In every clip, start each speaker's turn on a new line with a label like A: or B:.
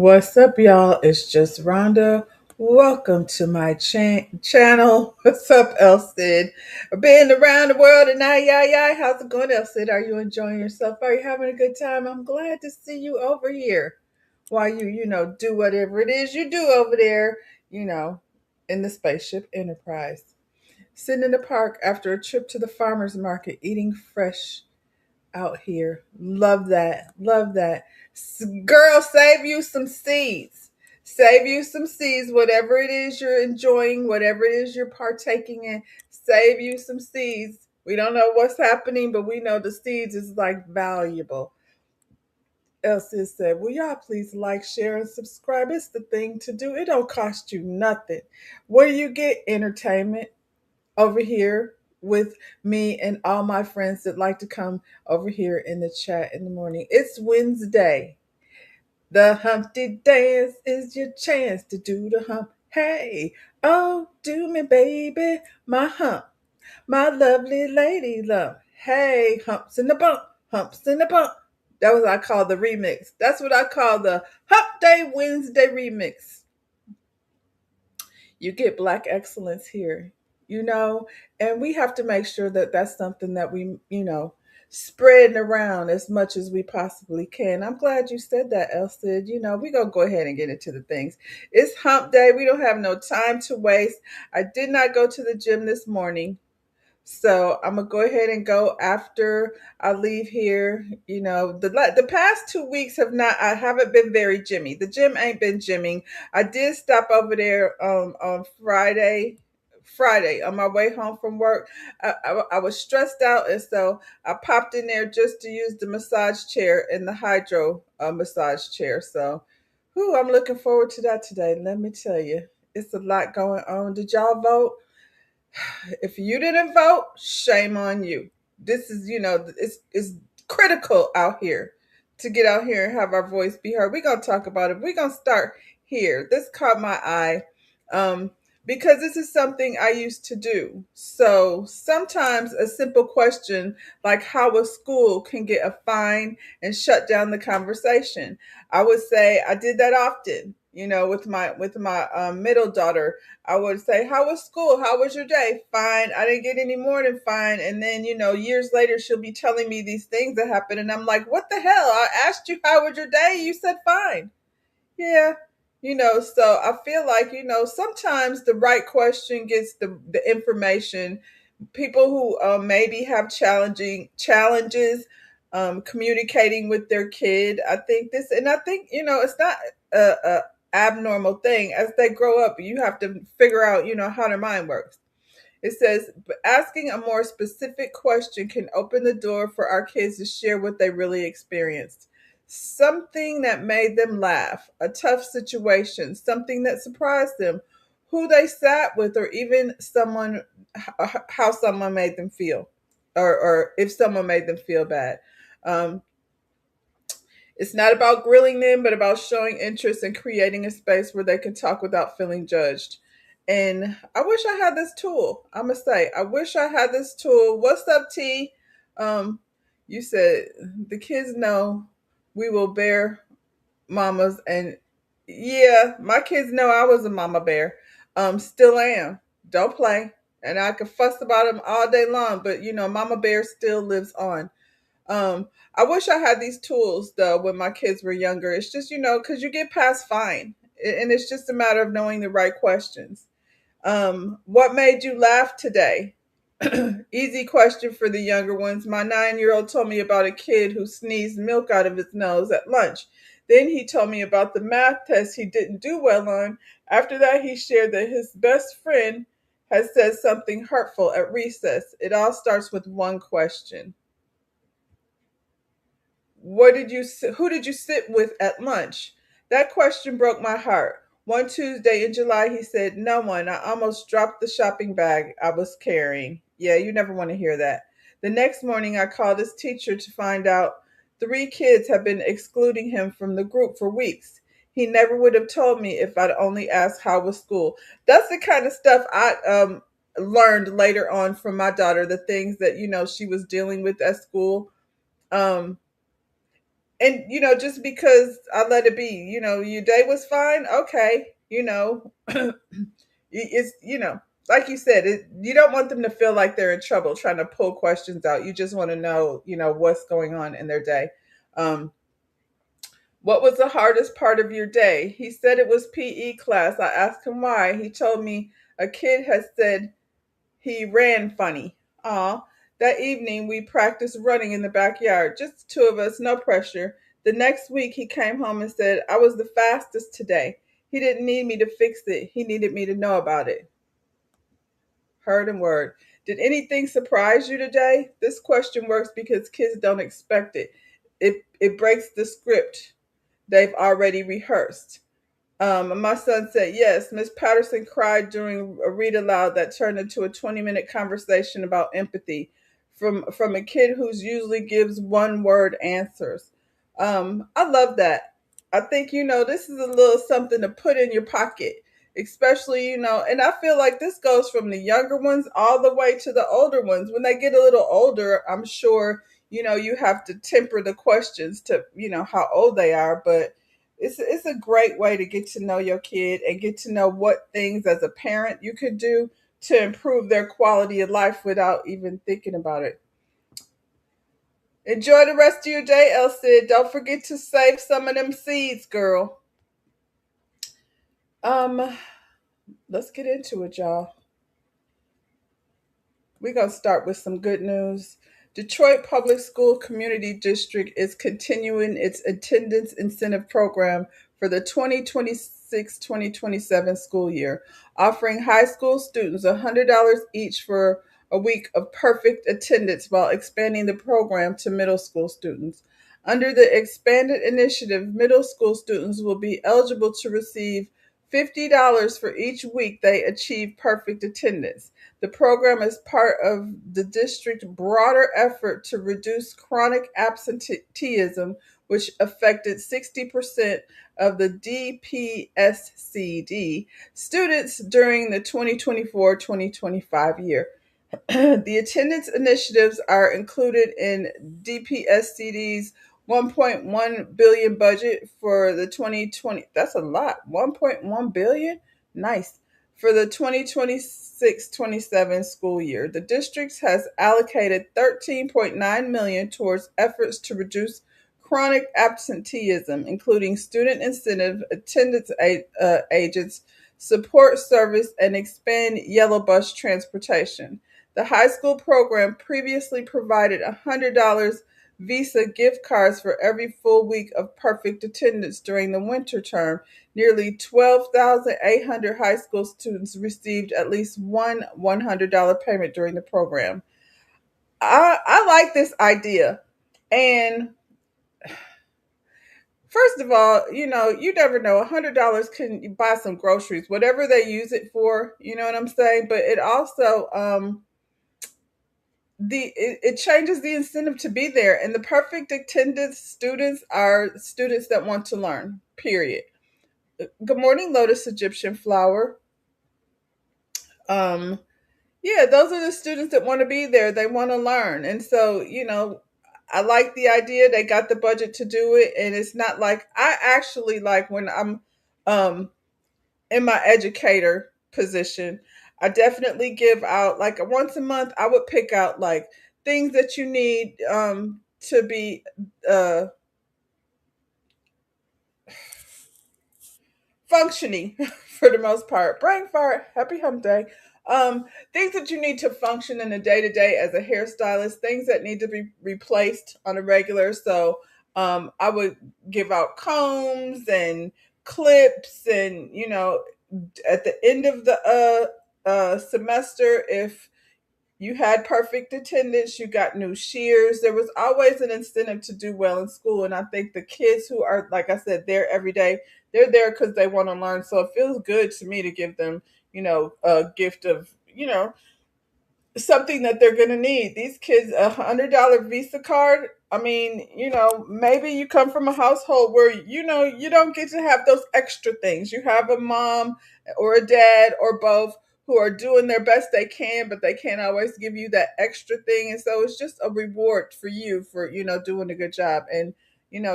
A: What's up, y'all? It's just Rhonda. Welcome to my channel. What's up, Elsid? I've been around the world and yeah. How's it going, Elsid? Are you enjoying yourself? Are you having a good time? I'm glad to see you over here while you do whatever it is you do over there, you know, in the Spaceship Enterprise. Sitting in the park after a trip to the farmer's market, eating fresh out here. Love that. Love that. Girl, save you some seeds. Save you some seeds, whatever it is you're enjoying, whatever it is you're partaking in, save you some seeds. We don't know what's happening, but we know the seeds is like valuable. Elsie said, will y'all please like, share, and subscribe? It's the thing to do. It don't cost you nothing. What do you get? Entertainment over here with me and all my friends that like to come over here in the chat in the morning. It's Wednesday. The Humpty Dance is your chance to do the hump. Hey, oh, do me, baby, my hump, my lovely lady lump. Hey, humps in the bump, humps in the bump. That was what I call the remix. That's what I call the Hump Day Wednesday remix. You get black excellence here, you know, and we have to make sure that that's something that we, spreading around as much as we possibly can. I'm glad you said that, Elsid. We're going to go ahead and get into the things. It's hump day. We don't have no time to waste. I did not go to the gym this morning. So I'm gonna go ahead and go after I leave here. The past 2 weeks I haven't been very Jimmy. The gym ain't been gymming. I did stop over there on Friday on my way home from work. I was stressed out, and so I popped in there just to use the massage chair and the hydro massage chair. So, I'm looking forward to that today. Let me tell you, it's a lot going on. Did y'all vote? If you didn't vote, shame on you. This is, it's critical out here to get out here and have our voice be heard. We're going to talk about it. We're going to start here. This caught my eye because this is something I used to do. So sometimes a simple question like how was school can get a fine and shut down the conversation. I would say I did that often. With my middle daughter, I would say, how was school? How was your day? Fine. I didn't get any more than fine. And then, years later, she'll be telling me these things that happened. And I'm like, what the hell? I asked you, how was your day? You said fine. Yeah. So I feel like, sometimes the right question gets the information. People who maybe have challenges communicating with their kid. I think it's not a abnormal thing. As they grow up, you have to figure out, how their mind works. It says, asking a more specific question can open the door for our kids to share what they really experienced. Something that made them laugh, a tough situation, something that surprised them, who they sat with, or even how someone made them feel, or if someone made them feel bad. Um, it's not about grilling them, but about showing interest and creating a space where they can talk without feeling judged. And I wish I had this tool. I'm gonna say, I wish I had this tool. What's up, T? Um, you said the kids know we will bear mamas, and yeah, my kids know I was a mama bear. Still am. Don't play. And I could fuss about them all day long, but Mama Bear still lives on. I wish I had these tools though when my kids were younger. It's just, because you get past fine. And it's just a matter of knowing the right questions. What made you laugh today? Easy question for the younger ones. My 9-year-old told me about a kid who sneezed milk out of his nose at lunch. Then he told me about the math test he didn't do well on. After that, he shared that his best friend has said something hurtful at recess. It all starts with one question. Who did you sit with at lunch? That question broke my heart. One Tuesday in July, he said, no one. I almost dropped the shopping bag I was carrying. Yeah, you never want to hear that. The next morning, I called his teacher to find out 3 kids had been excluding him from the group for weeks. He never would have told me if I'd only asked how was school. That's the kind of stuff I learned later on from my daughter, the things that, she was dealing with at school. Um, And just because I let it be, your day was fine, okay, it's like you said, you don't want them to feel like they're in trouble trying to pull questions out. You just want to know, what's going on in their day. um what was the hardest part of your day? He said it was PE class. I asked him why. He told me a kid had said he ran funny. Aw. That evening we practiced running in the backyard, just the two of us, no pressure. The next week he came home and said I was the fastest today. He didn't need me to fix it, he needed me to know about it. Heard and word. Did anything surprise you today? This question works because kids don't expect it. It breaks the script they've already rehearsed. My son said, yes, Miss Patterson cried during a read aloud that turned into a 20-minute conversation about empathy from a kid who's usually gives one word answers. I love that. I think, this is a little something to put in your pocket, especially, and I feel like this goes from the younger ones all the way to the older ones. When they get a little older, I'm sure, you have to temper the questions to, how old they are, but it's a great way to get to know your kid and get to know what things as a parent you could do to improve their quality of life without even thinking about it. Enjoy the rest of your day, Elsie. Don't forget to save some of them seeds, girl. Um, let's get into it, y'all. We're going to start with some good news. Detroit Public School Community District is continuing its attendance incentive program for the 2026-2027 school year, offering high school students $100 each for a week of perfect attendance while expanding the program to middle school students. Under the expanded initiative, middle school students will be eligible to receive $50 for each week they achieve perfect attendance. The program is part of the district's broader effort to reduce chronic absenteeism, which affected 60% of the DPSCD students during the 2024-2025 year. The attendance initiatives are included in DPSCD's 1.1 billion budget for the 2020. That's a lot. 1.1 billion. Nice. For the 2026-27 school year, the district has allocated 13.9 million towards efforts to reduce chronic absenteeism, including student incentive, attendance agents, support service, and expand yellow bus transportation. The high school program previously provided $100 Visa gift cards for every full week of perfect attendance during the winter term. Nearly 12,800 high school students received at least one $100 payment during the program. I like this idea. And first of all, you never know. $100 can buy some groceries, whatever they use it for. You know what I'm saying? But it also it changes the incentive to be there, and the perfect attendance students are students that want to learn. Period. Good morning, Lotus Egyptian flower. Um, yeah, those are the students that want to be there. They want to learn, and so I like the idea. They got the budget to do it, and it's not like I actually like when I'm um in my educator position. I definitely give out like once a month. I would pick out like things that you need to be uh functioning for the most part. Brain fart, happy hump day. Things that you need to function in the day to day as a hairstylist, things that need to be replaced on a regular. So I would give out combs and clips, and at the end of the semester, if you had perfect attendance, you got new shears. There was always an incentive to do well in school. And I think the kids who are, like I said, there every day, they're there because they want to learn. So it feels good to me to give them, a gift of, something that they're going to need. These kids, $100 Visa card. I mean, maybe you come from a household where, you don't get to have those extra things. You have a mom or a dad or both who are doing their best they can, but they can't always give you that extra thing. And so it's just a reward for you for, doing a good job. And,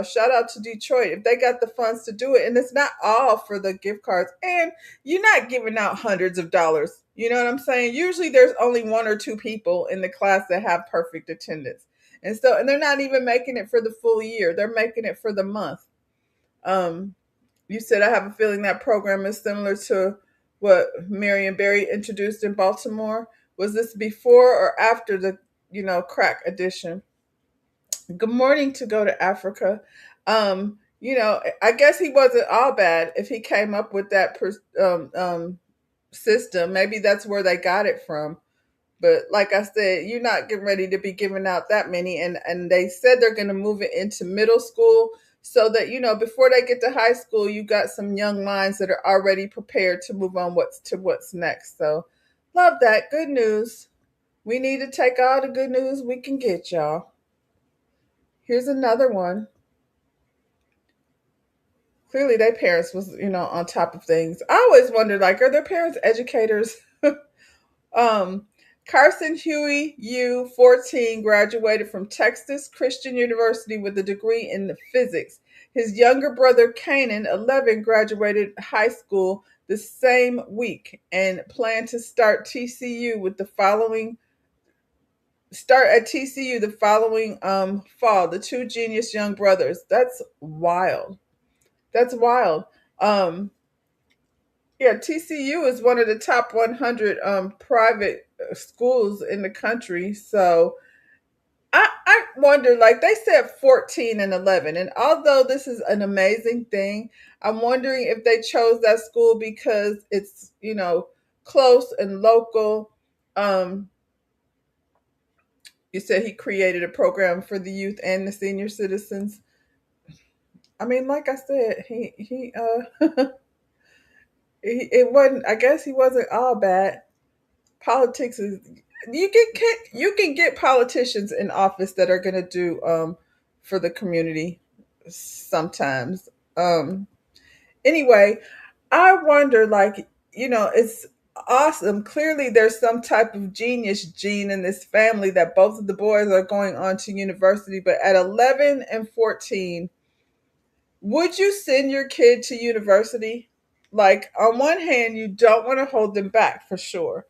A: Shout out to Detroit if they got the funds to do it. And it's not all for the gift cards. And you're not giving out hundreds of dollars. You know what I'm saying? Usually there's only one or two people in the class that have perfect attendance. And they're not even making it for the full year. They're making it for the month. Um, you said I have a feeling that program is similar to what Marion Barry introduced in Baltimore. Was this before or after the, crack edition? Good morning to go to Africa. I guess he wasn't all bad if he came up with that system. Maybe that's where they got it from. But like I said, you're not getting ready to be giving out that many. And they said they're going to move it into middle school so that, before they get to high school, you got some young minds that are already prepared to move on what's next. So love that. Good news. We need to take all the good news we can get, y'all. Here's another one. Clearly their parents was, on top of things. I always wondered, like, are their parents educators? um, Carson Huey U 14 graduated from Texas Christian University with a degree in physics. His younger brother Kanan, 11, graduated high school the same week and planned to start at TCU the following fall. The two genius young brothers. That's wild. That's wild. Um, yeah, TCU is one of the top 100 private schools in the country. So I wonder, like they said, 14 and 11. And although this is an amazing thing, I'm wondering if they chose that school because it's, close and local. Um, you said he created a program for the youth and the senior citizens. I mean, like I said, it wasn't. I guess he wasn't all bad. Politics is you can get politicians in office that are going to do for the community sometimes. Um, anyway, I wonder, like, it's awesome. Clearly, there's some type of genius gene in this family that both of the boys are going on to university. But at 11 and 14, would you send your kid to university? Like, on one hand, you don't want to hold them back for sure.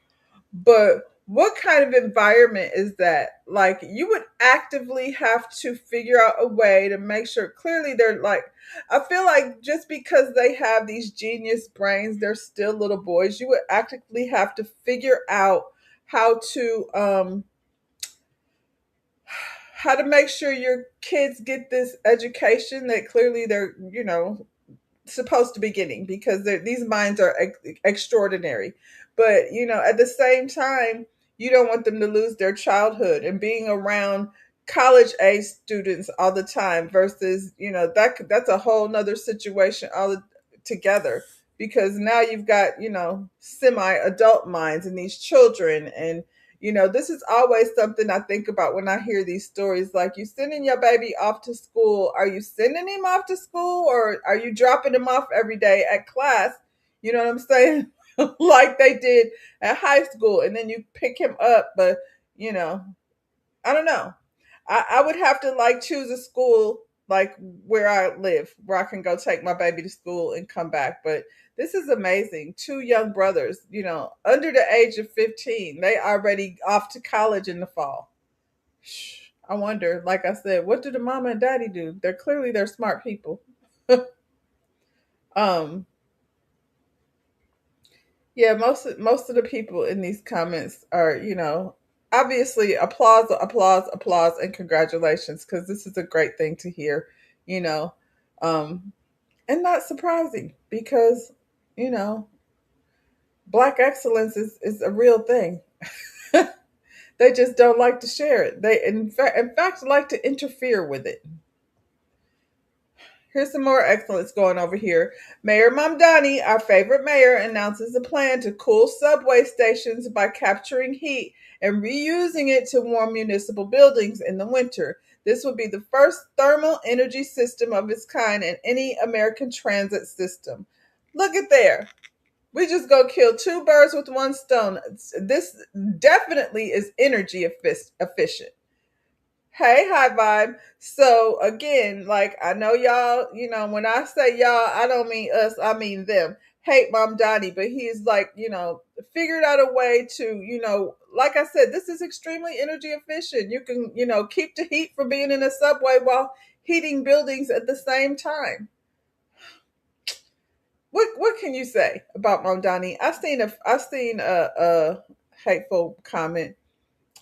A: But what kind of environment is that? Like, you would actively have to figure out a way to make sure clearly they're like, I feel like just because they have these genius brains, they're still little boys. You would actively have to figure out how to um how to make sure your kids get this education that clearly they're, supposed to be getting because these minds are extraordinary. But at the same time, you don't want them to lose their childhood and being around college age students all the time versus that's a whole nother situation together because now you've got semi adult minds and these children. And this is always something I think about when I hear these stories. Like, you sending your baby off to school. Are you sending him off to school or are you dropping him off every day at class? You know what I'm saying? Like they did at high school. And then you pick him up. But, you know, I don't know. I would have to like choose a school like where I live, where I can go take my baby to school and come back. But this is amazing. Two young brothers, under the age of 15, they already off to college in the fall. I wonder, like I said, what do the mama and daddy do? They're smart people. um, yeah, most of the people in these comments are, obviously applause, applause, applause, and congratulations because this is a great thing to hear, you know, um, and not surprising because, you know, black excellence is a real thing. They just don't like to share it. They in fact like to interfere with it. Here's some more excellence going over here. Mayor Mamdani, our favorite mayor, announces a plan to cool subway stations by capturing heat and reusing it to warm municipal buildings in the winter. This would be the first thermal energy system of its kind in any American transit system. Look at there. We just go kill two birds with one stone. This definitely is energy efficient. Hey, high vibe. So again, like I know y'all, when I say y'all, I don't mean us, I mean them. Hate Mom Donnie, but he's like, figured out a way to, like I said, this is extremely energy efficient. You can, keep the heat from being in a subway while heating buildings at the same time. What can you say about Mom Donnie? I seen a hateful comment.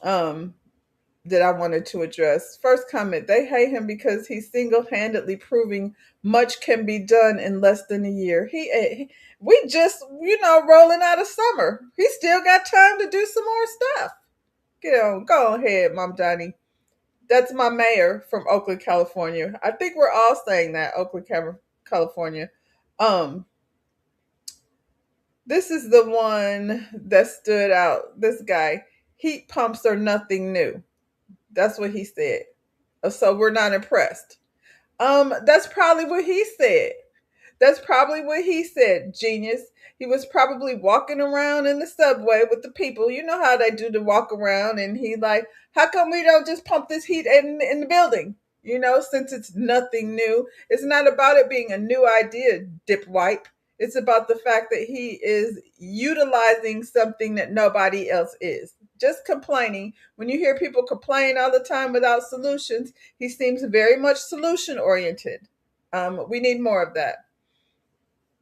A: Um that I wanted to address. First comment, they hate him because he's single-handedly proving much can be done in less than a year. We just, rolling out of summer. He still got time to do some more stuff. Get on, go ahead, Mom Donnie. That's my mayor from Oakland, California. I think we're all saying that, Oakland, California. Um, this is the one that stood out. This guy, heat pumps are nothing new. That's what he said. So we're not impressed. That's probably what he said. That's probably what he said, genius. He was probably walking around in the subway with the people. You know how they do to walk around, and he like, how come we don't just pump this heat in the building? Since it's nothing new. It's not about it being a new idea, dipwipe. It's about the fact that he is utilizing something that nobody else is. Just complaining. When you hear people complain all the time without solutions, he seems very much solution oriented. We need more of that.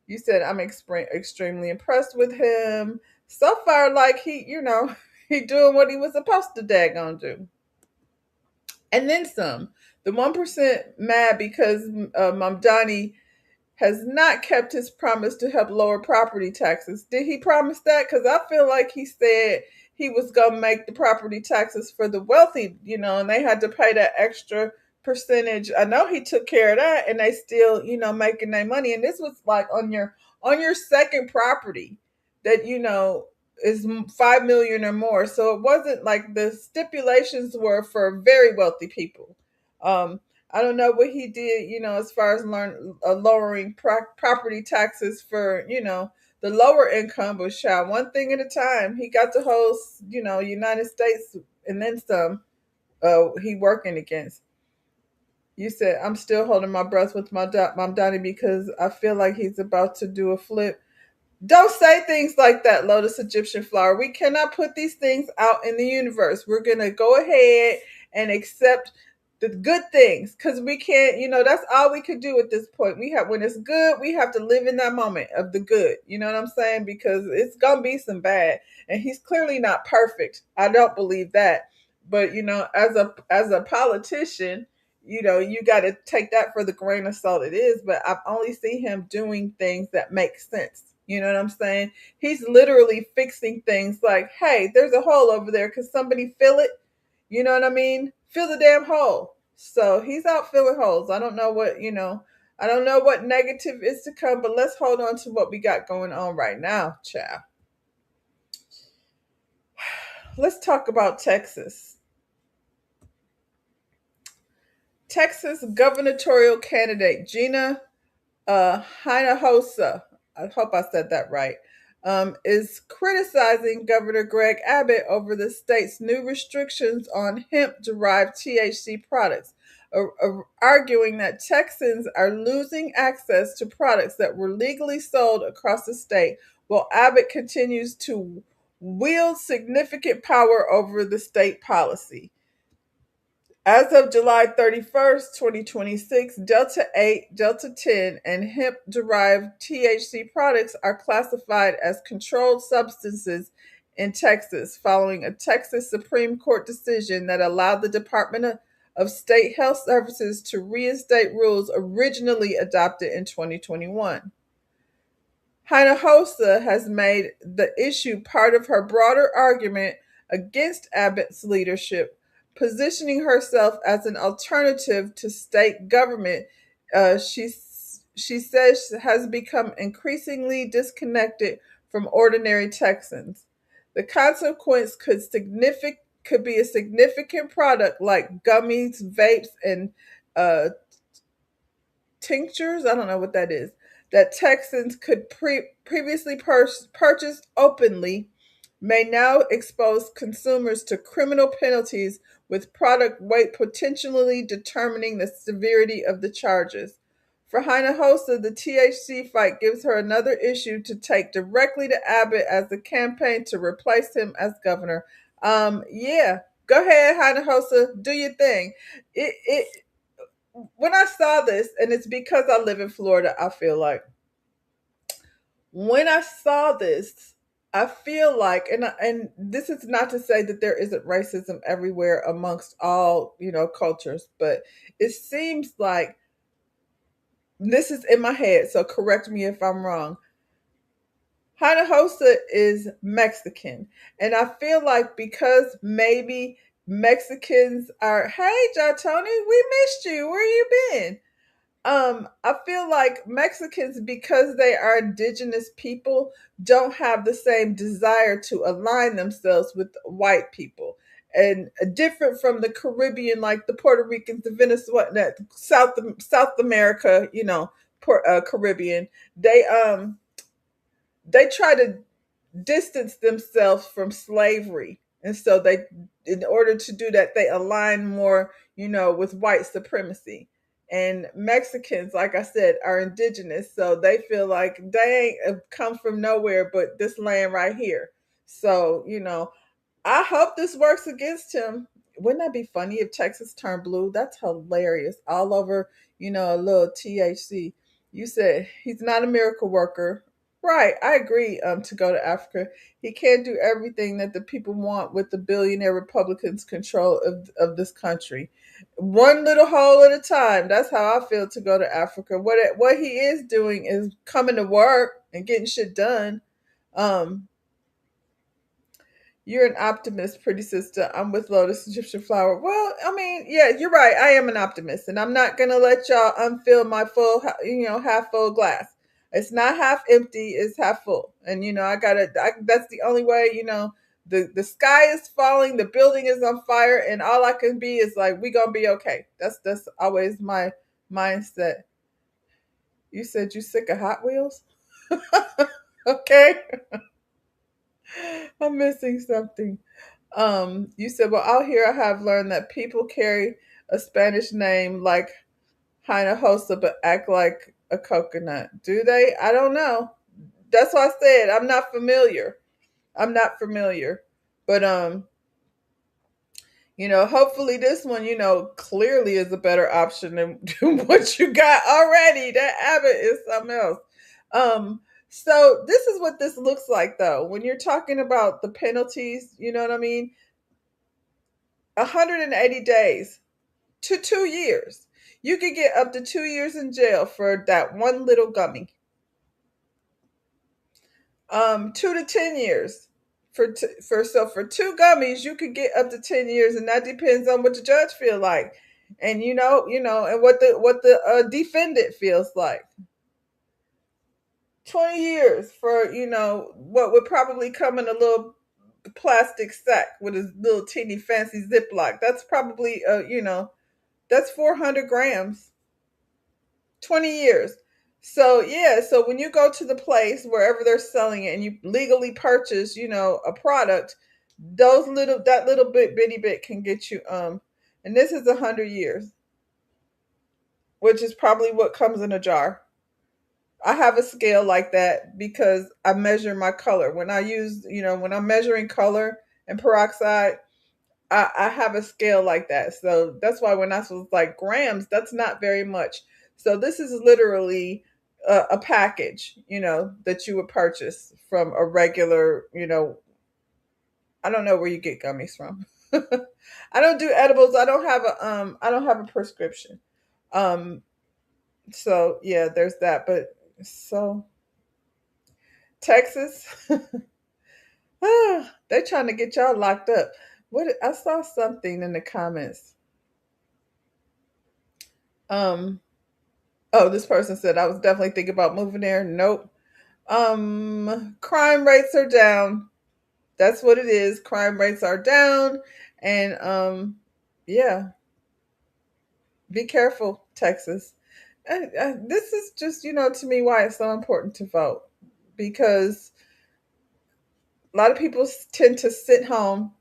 A: You said I'm extremely impressed with him. So far, like he doing what he was supposed to daggone do, and then some. The 1% mad because Mamdani has not kept his promise to help lower property taxes. Did he promise that? Because I feel like he said he was going to make the property taxes for the wealthy, and they had to pay that extra percentage. I know he took care of that, and they still, making their money. And this was like on your second property that is 5 million or more. So it wasn't like the stipulations were for very wealthy people. Um, I don't know what he did, as far as lowering property taxes for, the lower income, but child, one thing at a time. He got the whole, United States and then some. He working against. You said I'm still holding my breath with my Donnie because I feel like he's about to do a flip. Don't say things like that, Lotus Egyptian flower. We cannot put these things out in the universe. We're going to go ahead and accept the good things because we can't, that's all we could do at this point. When it's good, we have to live in that moment of the good. You know what I'm saying? Because it's going to be some bad. And he's clearly not perfect. I don't believe that. But, as a politician, you got to take that for the grain of salt it is. But I've only seen him doing things that make sense. You know what I'm saying? He's literally fixing things like, hey, there's a hole over there. Could somebody fill it? You know what I mean? Fill the damn hole. So he's out filling holes. I don't know what negative is to come, but let's hold on to what we got going on right now, child. Let's talk about Texas. Texas gubernatorial candidate Gina Hinojosa, I hope I said that right, is criticizing Governor Greg Abbott over the state's new restrictions on hemp-derived THC products, arguing that Texans are losing access to products that were legally sold across the state, while Abbott continues to wield significant power over the state policy. As of July 31st, 2026, Delta 8, Delta 10, and hemp derived THC products are classified as controlled substances in Texas following a Texas Supreme Court decision that allowed the Department of State Health Services to reinstate rules originally adopted in 2021. Hinojosa has made the issue part of her broader argument against Abbott's leadership, positioning herself as an alternative to state government. She says has become increasingly disconnected from ordinary Texans. The consequence could be a significant product like gummies, vapes, and uh, tinctures. I don't know what that is. That Texans could previously purchase openly may now expose consumers to criminal penalties with product weight potentially determining the severity of the charges. For Hinojosa, the THC fight gives her another issue to take directly to Abbott as the campaign to replace him as governor. Yeah, go ahead, Hinojosa, do your thing. It when I saw this, and it's because I live in Florida, I feel like when I saw this, I feel like, and this is not to say that there isn't racism everywhere amongst all cultures, but it seems like this is in my head. So correct me if I'm wrong. Hinojosa is Mexican, and I feel like because maybe Mexicans are, hey, John Tony, we missed you. Where you been? I feel like Mexicans, because they are indigenous people, don't have the same desire to align themselves with white people. And different from the Caribbean, like the Puerto Ricans, the Venezuela, South America, Caribbean, they they try to distance themselves from slavery. And so they, in order to do that, they align more, with white supremacy. And Mexicans, like I said, are indigenous. So they feel like they ain't come from nowhere but this land right here. So, I hope this works against him. Wouldn't that be funny if Texas turned blue? That's hilarious. All over, a little THC. You said he's not a miracle worker. Right, I agree. To go to Africa, he can't do everything that the people want with the billionaire Republicans' control of this country. One little hole at a time. That's how I feel to go to Africa. What he is doing is coming to work and getting shit done. Um, you're an optimist, pretty sister. I'm with Lotus Egyptian Flower. Well, I mean, yeah, you're right. I am an optimist, and I'm not gonna let y'all unfill my full, half full glass. It's not half empty; it's half full. And I gotta. That's the only way. The sky is falling, the building is on fire, and all I can be is like, we gonna be okay. That's always my mindset. You said you sick of Hot Wheels? Okay, I'm missing something. You said, well, out here I have learned that people carry a Spanish name like Hinojosa but act like a coconut. Do they? I don't know. That's why I said I'm not familiar. I'm not familiar. But hopefully this one, clearly is a better option than what you got already. That Abbott is something else. So this is what this looks like though. When you're talking about the penalties, you know what I mean? 180 days to 2 years. You could get up to 2 years in jail for that one little gummy. 2 to 10 years for two gummies. You could get up to 10 years, and that depends on what the judge feel like, and and what the defendant feels like. 20 years for what would probably come in a little plastic sack with a little teeny fancy Ziploc. That's probably that's 400 grams. 20 years. So yeah, so when you go to the place wherever they're selling it and you legally purchase, a product, that little bit bitty bit can get you and this is 100 years, which is probably what comes in a jar. I have a scale like that because I measure my color. When I use, when I'm measuring color and peroxide, I have a scale like that. So that's why when I was like grams, that's not very much. So this is literally a package, that you would purchase from a regular, I don't know where you get gummies from. I don't do edibles. I don't have a prescription. Um so yeah, there's that. But so Texas, they're trying to get y'all locked up. I saw something in the comments. Um Oh, this person said I was definitely thinking about moving there. Nope. Crime rates are down. That's what it is. Crime rates are down, and yeah, be careful, Texas. This is just to me why it's so important to vote because A lot of people tend to sit home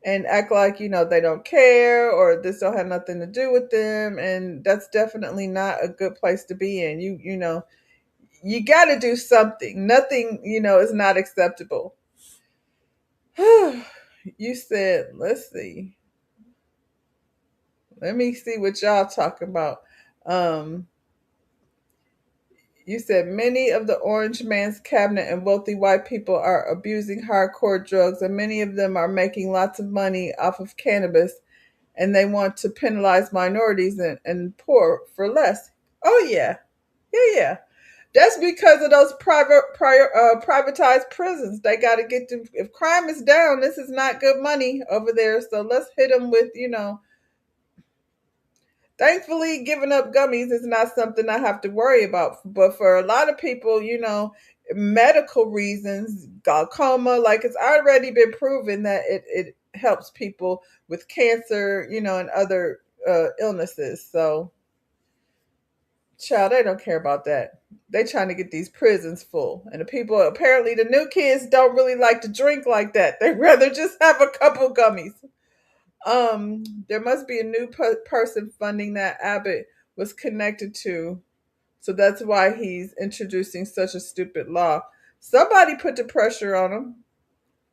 A: and act like, they don't care or this don't have nothing to do with them, and that's definitely not a good place to be in. You got to do something. Nothing, is not acceptable. You said, let's see. Let me see what y'all talking about. Um, you said many of the Orange Man's cabinet and wealthy white people are abusing hardcore drugs, and many of them are making lots of money off of cannabis, and they want to penalize minorities and poor for less. Oh yeah, yeah. That's because of those privatized prisons. They got to get to. If crime is down, this is not good money over there. So let's hit them with, Thankfully, giving up gummies is not something I have to worry about. But for a lot of people, medical reasons, glaucoma, like it's already been proven that it helps people with cancer, and other illnesses. So, child, they don't care about that. They trying to get these prisons full. And the people, apparently the new kids don't really like to drink like that. They rather just have a couple gummies. There must be a new person funding that Abbott was connected to, so that's why he's introducing such a stupid law. Somebody put the pressure on him.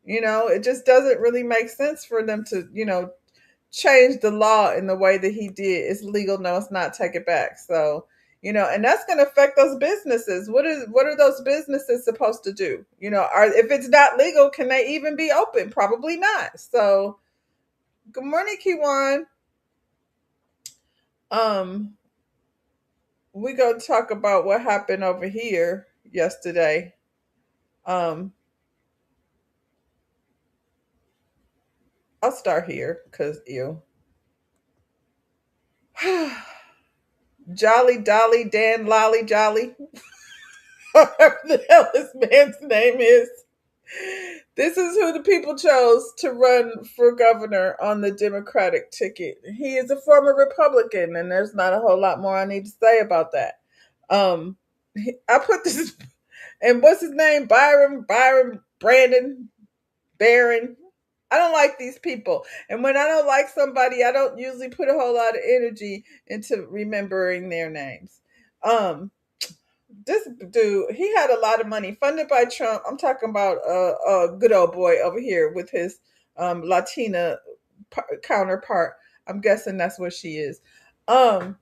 A: It just doesn't really make sense for them to, change the law in the way that he did. It's legal, no, it's not. Take it back. So, and that's going to affect those businesses. What are those businesses supposed to do? If it's not legal, can they even be open? Probably not. So, good morning, Kiwan. Um, we're gonna talk about what happened over here yesterday. Um, I'll start here because you Jolly Dolly Dan Lolly Jolly, whatever the hell this man's name is. This is who the people chose to run for governor on the Democratic ticket. He is a former Republican, and there's not a whole lot more I need to say about that. I put this, and what's his name? Byron, Brandon, Baron. I don't like these people. And when I don't like somebody, I don't usually put a whole lot of energy into remembering their names. Um, this dude, he had a lot of money funded by Trump. I'm talking about a good old boy over here with his Latina counterpart. I'm guessing that's what she is. Um,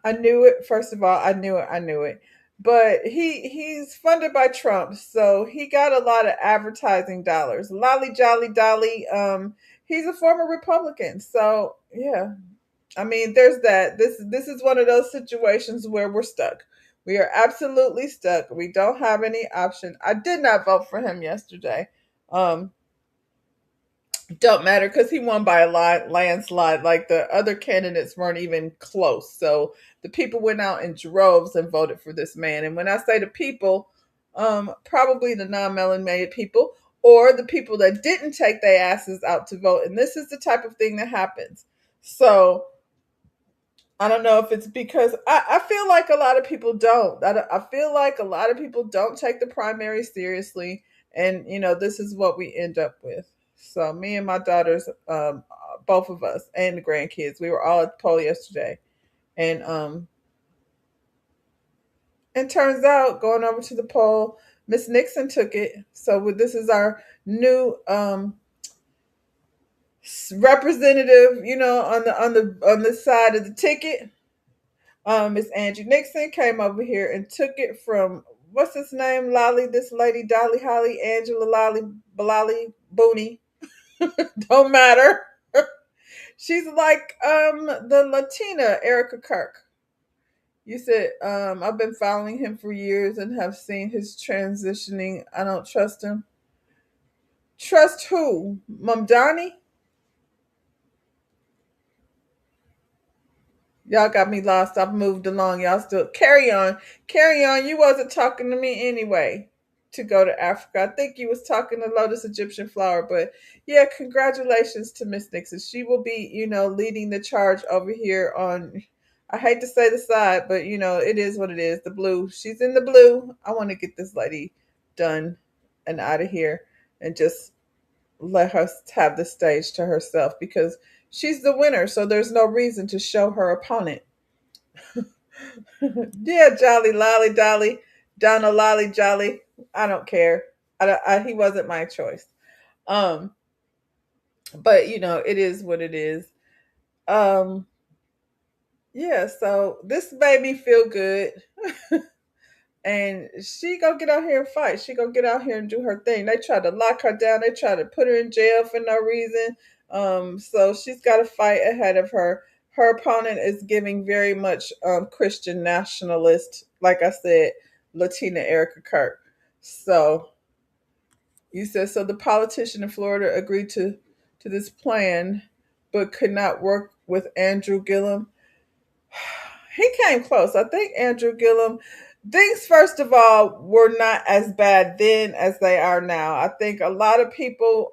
A: I knew it. First of all, I knew it. I knew it. But he's funded by Trump, so he got a lot of advertising dollars. Lolly Jolly Dolly. He's a former Republican, so yeah. I mean, there's that. This is one of those situations where we're stuck. We are absolutely stuck. We don't have any option. I did not vote for him yesterday. Um, don't matter because he won by a landslide. Like the other candidates weren't even close. So the people went out in droves and voted for this man. And when I say the people, probably the non-melanated people or the people that didn't take their asses out to vote. And this is the type of thing that happens. So I don't know if it's because I feel like a lot of people don't. I feel like a lot of people don't take the primary seriously, and this is what we end up with. So me and my daughters, both of us, and the grandkids, we were all at the poll yesterday, and and turns out going over to the poll, Miss Nixon took it. So this is our new representative, on the side of the ticket. Miss Angie Nixon came over here and took it from what's his name, Lolly, this lady, Dolly Holly, Angela Lolly, Balali, Booney, don't matter. She's like the Latina Erica Kirk. You said I've been following him for years and have seen his transitioning. I don't trust him. Trust who? Mamdani? Y'all got me lost. I've moved along. Y'all still carry on. Carry on. You wasn't talking to me anyway to go to Africa. I think you was talking to Lotus Egyptian Flower. But yeah, congratulations to Miss Nixon. She will be, leading the charge over here on, I hate to say the side, but it is what it is. The blue. She's in the blue. I want to get this lady done. and out of here and just let her have the stage to herself because she's the winner. So there's no reason to show her opponent. Yeah, Jolly Lolly Dolly, Donna Lolly Jolly. I don't care. He wasn't my choice. Um, but it is what it is. Um, yeah. So this made me feel good. And she gonna get out here and fight. She gonna get out here and do her thing. They tried to lock her down. They tried to put her in jail for no reason. So she's got a fight ahead of her. Her opponent is giving very much Christian nationalist, like I said, Latina Erica Kirk. So you said so. The politician in Florida agreed to this plan, but could not work with Andrew Gillum. He came close. I think Andrew Gillum. Things, first of all, were not as bad then as they are now. I think a lot of people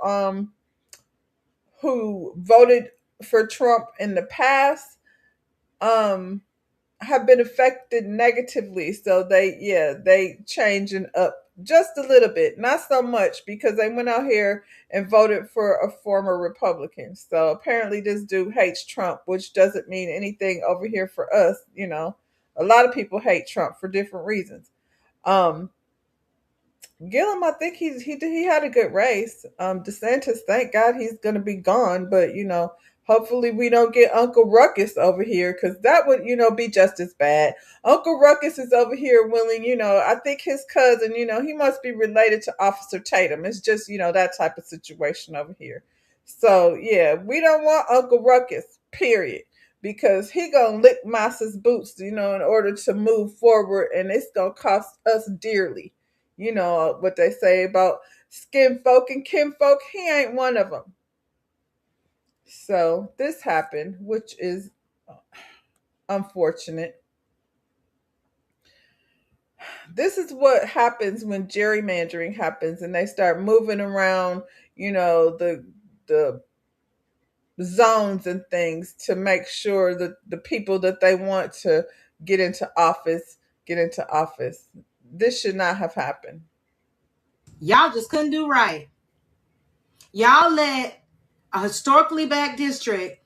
A: who voted for Trump in the past um, have been affected negatively. So they changing up just a little bit, not so much because they went out here and voted for a former Republican. So apparently this dude hates Trump, which doesn't mean anything over here for us. A lot of people hate Trump for different reasons. Um, Gillum, I think he had a good race. DeSantis, thank God he's gonna be gone, but hopefully we don't get Uncle Ruckus over here because that would be just as bad. Uncle Ruckus is over here willing, I think his cousin, he must be related to Officer Tatum. It's just that type of situation over here. So yeah, we don't want Uncle Ruckus, period. Because he gonna lick Masa's boots, in order to move forward, and it's gonna cost us dearly. You know what they say about skin folk and kin folk. He ain't one of them. So this happened, which is unfortunate. This is what happens when gerrymandering happens and they start moving around, the zones and things to make sure that the people that they want to get into office get into office. This should not have happened.
B: Y'all just couldn't do right. Y'all let a historically black district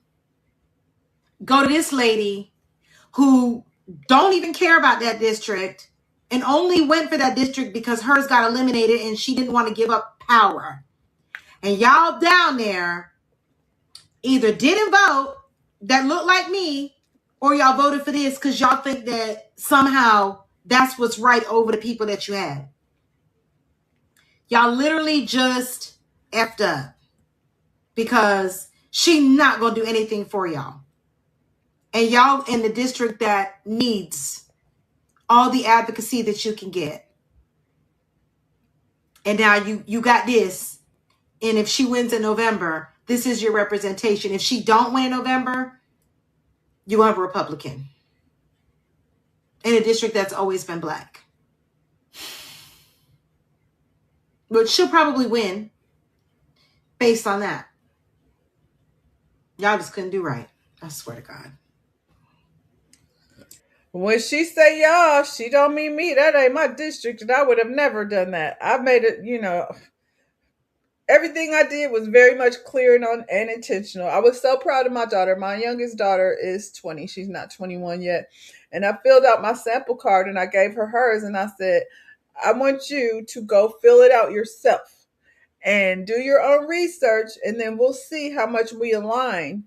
B: go to this lady who don't even care about that district and only went for that district because hers got eliminated and she didn't want to give up power. And y'all down there either didn't vote that looked like me or y'all voted for this because y'all think that somehow that's what's right over the people that you had. Y'all literally just effed up because she not going to do anything for y'all. And y'all in the district that needs all the advocacy that you can get. And now you got this. And if she wins in November, this is your representation. If she don't win in November, you have a Republican in a district that's always been black. But she'll probably win based on that. Y'all just couldn't do right. I swear to God.
A: When she say y'all, she don't mean me. That ain't my district, and I would have never done that. I made it, everything I did was very much clear and intentional. I was so proud of my daughter. My youngest daughter is 20. She's not 21 yet. And I filled out my sample card and I gave her hers and I said, I want you to go fill it out yourself and do your own research and then we'll see how much we align,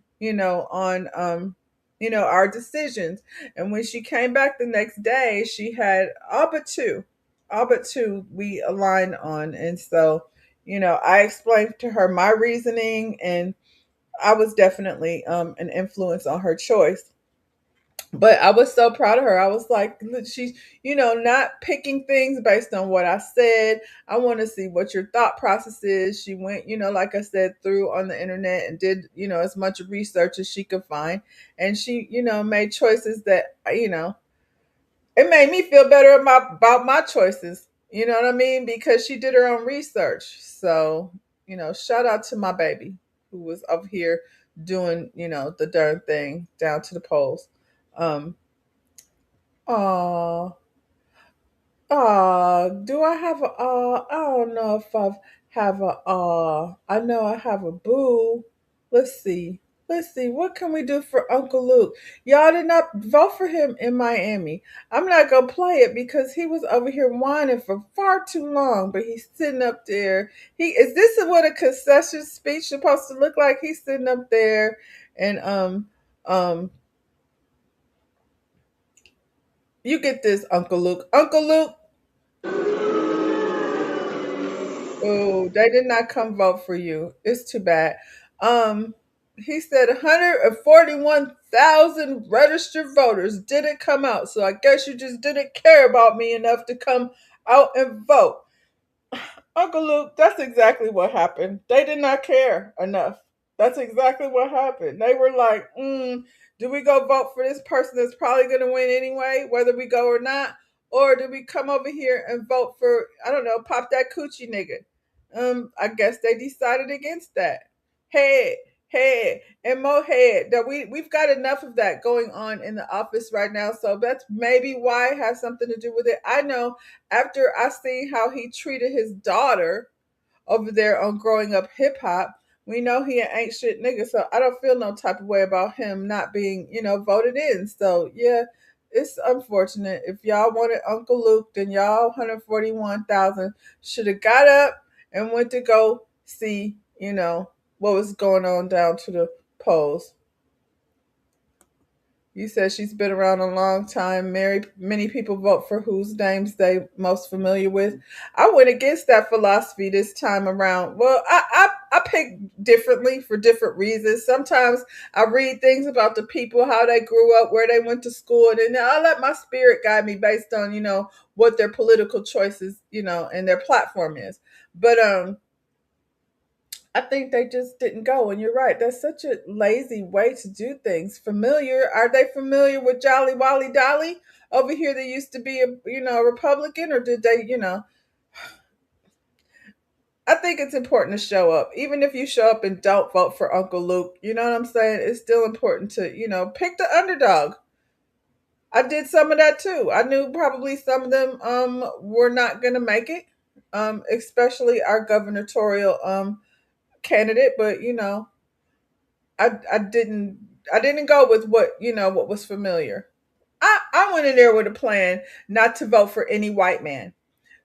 A: on our decisions. And when she came back the next day, she had all but two we aligned on. And so, I explained to her my reasoning and I was definitely an influence on her choice. But I was so proud of her. I was like, look, she's, not picking things based on what I said. I want to see what your thought process is. She went, like I said, through on the internet and did, as much research as she could find. And she, made choices that, it made me feel better about my choices. You know what I mean? Because she did her own research. So, shout out to my baby who was up here doing, the darn thing down to the polls. Um, Aw. Do I have a I don't know if I have a I know I have a boo. Let's see. Let's see. What can we do for Uncle Luke? Y'all did not vote for him in Miami. I'm not gonna play it because he was over here whining for far too long. But he's sitting up there. He is this is what a concession speech supposed to look like? He's sitting up there and um you get this, Uncle Luke. Uncle Luke. Oh, they did not come vote for you. It's too bad. Um, he said 141,000 registered voters didn't come out. So I guess you just didn't care about me enough to come out and vote. Uncle Luke, that's exactly what happened. They did not care enough. That's exactly what happened. They were like, do we go vote for this person that's probably going to win anyway, whether we go or not? Or do we come over here and vote for, I don't know, pop that coochie nigga? I guess they decided against that. Head, head, and more head. That we've got enough of that going on in the office right now. So that's maybe why it has something to do with it. I know after I seen how he treated his daughter over there on Growing Up Hip Hop, we know he an ain't shit nigga. So I don't feel no type of way about him not being, voted in. So yeah, it's unfortunate. If y'all wanted Uncle Luke, then y'all 141,000 should have got up and went to go see, what was going on down to the polls. You said she's been around a long time. Many people vote for whose names they most familiar with. I went against that philosophy this time around. Well, I pick differently for different reasons. Sometimes I read things about the people, how they grew up, where they went to school, and then I let my spirit guide me based on what their political choices, and their platform is. But I think they just didn't go. And you're right. That's such a lazy way to do things. Familiar. Are they familiar with Jolly Wally Dolly? Over here they used to be a Republican, or did they. I think it's important to show up. Even if you show up and don't vote for Uncle Luke, you know what I'm saying? It's still important to pick the underdog. I did some of that too. I knew probably some of them were not gonna make it. Especially our gubernatorial candidate, but I didn't go with what was familiar. I went in there with a plan not to vote for any white man.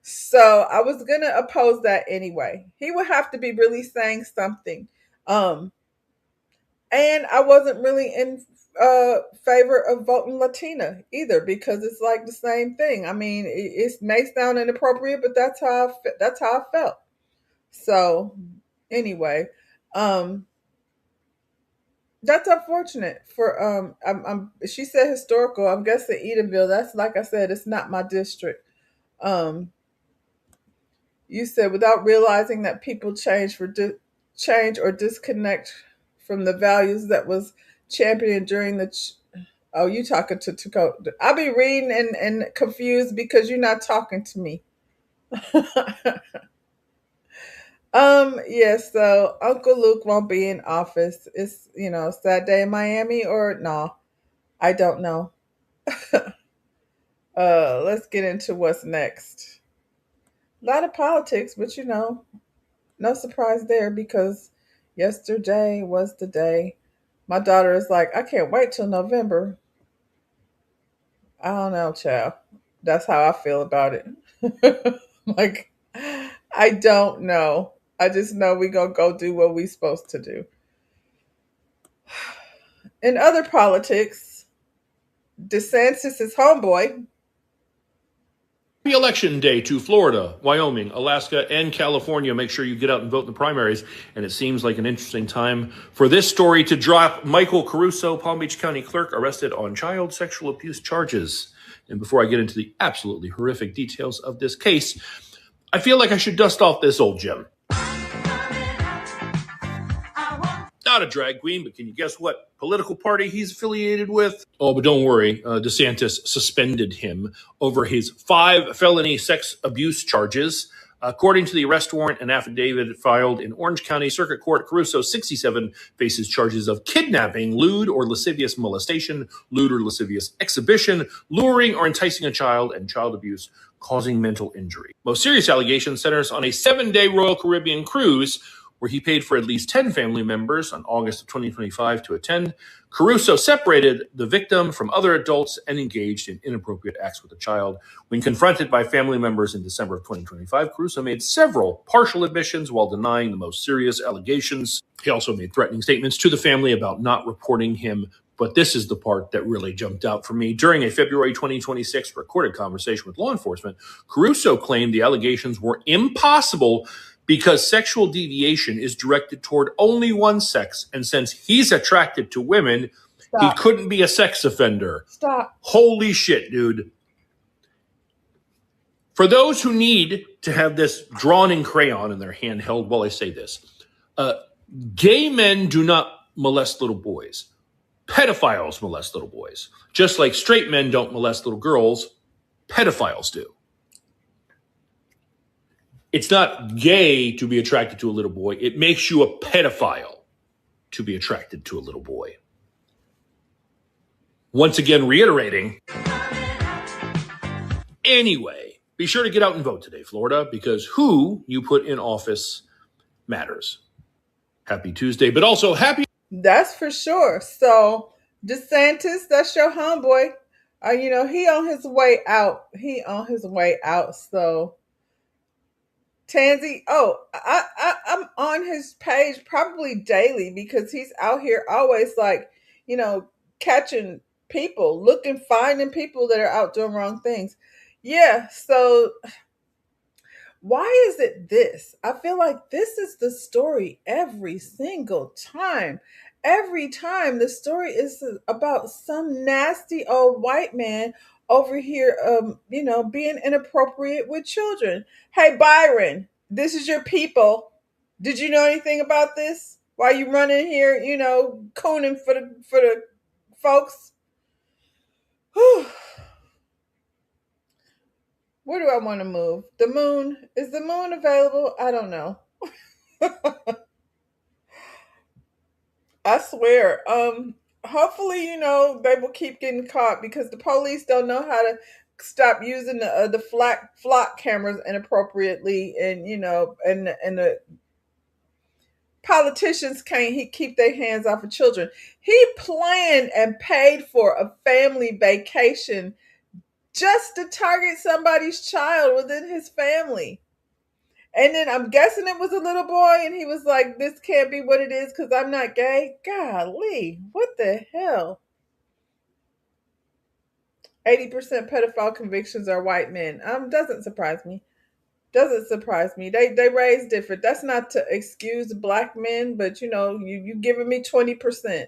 A: So I was gonna oppose that anyway. He would have to be really saying something. Um and I wasn't really in favor of voting Latina either because it's like the same thing. I mean, it may sound inappropriate, but that's how I felt. So anyway, um that's unfortunate for she said historical. I'm guessing Edenville. That's like I said, it's not my district. Um you said without realizing that people change or disconnect from the values that was championed during oh, you talking to I'll be reading and confused because you're not talking to me. Yes, so Uncle Luke won't be in office. It's sad day in Miami or no, I don't know. Let's get into what's next. A lot of politics, but no surprise there because yesterday was the day. My daughter is like, I can't wait till November. I don't know, child. That's how I feel about it. Like, I don't know. I just know we gonna go do what we supposed to do. In other politics, DeSantis' homeboy.
C: Happy election day to Florida, Wyoming, Alaska, and California. Make sure you get out and vote in the primaries. And it seems like an interesting time for this story to drop. Michael Caruso, Palm Beach County clerk, arrested on child sexual abuse charges. And before I get into the absolutely horrific details of this case, I feel like I should dust off this old gem. Not a drag queen, but can you guess what political party he's affiliated with? Oh, but don't worry. DeSantis suspended him over his 5 felony sex abuse charges. According to the arrest warrant, an affidavit filed in Orange County Circuit Court, Caruso, 67, faces charges of kidnapping, lewd or lascivious molestation, lewd or lascivious exhibition, luring or enticing a child, and child abuse causing mental injury. Most serious allegation centers on a 7-day Royal Caribbean cruise where he paid for at least 10 family members on August of 2025 to attend. Caruso separated the victim from other adults and engaged in inappropriate acts with the child. When confronted by family members in December of 2025, Caruso made several partial admissions while denying the most serious allegations. He also made threatening statements to the family about not reporting him. But this is the part that really jumped out for me. During a February 2026 recorded conversation with law enforcement, Caruso claimed the allegations were impossible because sexual deviation is directed toward only one sex. And since he's attracted to women, he couldn't be a sex offender.
A: Stop.
C: Holy shit, dude. For those who need to have this drawn in crayon in their hand held while I say this, gay men do not molest little boys. Pedophiles molest little boys. Just like straight men don't molest little girls, pedophiles do. It's not gay to be attracted to a little boy. It makes you a pedophile to be attracted to a little boy. Once again, reiterating. Anyway, be sure to get out and vote today, Florida, because who you put in office matters. Happy Tuesday, but also happy.
A: That's for sure. So DeSantis, that's your homeboy. He on his way out. So Tansy, I'm on his page probably daily because he's out here always catching people, finding people that are out doing wrong things. Yeah, so why is it this? I feel like this is the story every single time. Every time the story is about some nasty old white man over here, being inappropriate with children. Hey, Byron, this is your people. Did you know anything about this? Why you running here, cooning for the folks? Whew. Where do I want to move? The moon. Is the moon available? I don't know. I swear. Hopefully, they will keep getting caught because the police don't know how to stop using the flock cameras inappropriately, and the politicians can't keep their hands off of children. He planned and paid for a family vacation just to target somebody's child within his family. And then I'm guessing it was a little boy, and he was like, this can't be what it is because I'm not gay. Golly, what the hell? 80% pedophile convictions are white men. Doesn't surprise me. Doesn't surprise me. They raise different. That's not to excuse black men, but you giving me 20%.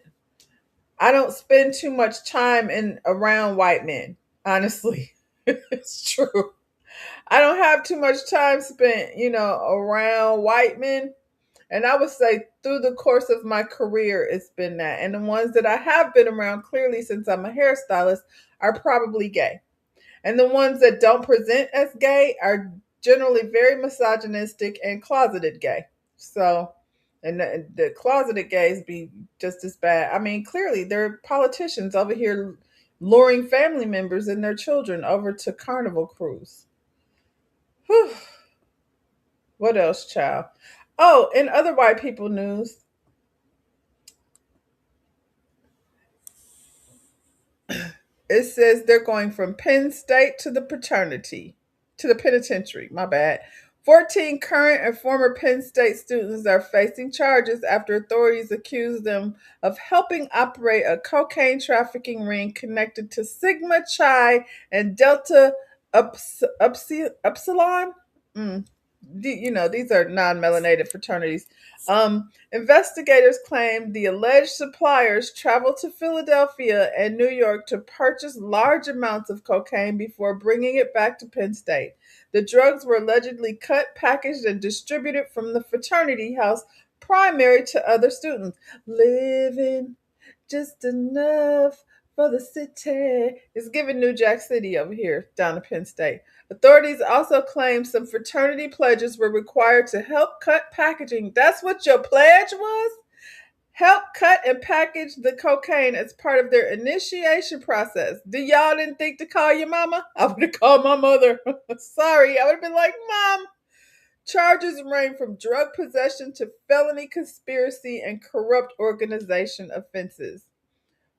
A: I don't spend too much time around white men, honestly. It's true. I don't have too much time spent, around white men. And I would say through the course of my career, it's been that. And the ones that I have been around, clearly, since I'm a hairstylist, are probably gay. And the ones that don't present as gay are generally very misogynistic and closeted gay. So, and the closeted gays be just as bad. I mean, clearly, they're politicians over here luring family members and their children over to Carnival Cruise. Whew. What else, child? Oh, in other white people news, it says they're going from Penn State to the penitentiary. My bad. 14 current and former Penn State students are facing charges after authorities accuse them of helping operate a cocaine trafficking ring connected to Sigma Chi and Delta Upsilon. These are non-melanated fraternities. Investigators claim the alleged suppliers traveled to Philadelphia and New York to purchase large amounts of cocaine before bringing it back to Penn State. The drugs were allegedly cut, packaged, and distributed from the fraternity house primary to other students. Living just enough for the city. It's giving New Jack City over here down to Penn State. Authorities also claim some fraternity pledges were required to help cut packaging. That's what your pledge was? Help cut and package the cocaine as part of their initiation process. Do y'all didn't think to call your mama? I would have called my mother. Sorry, I would have been like, Mom. Charges range from drug possession to felony conspiracy and corrupt organization offenses.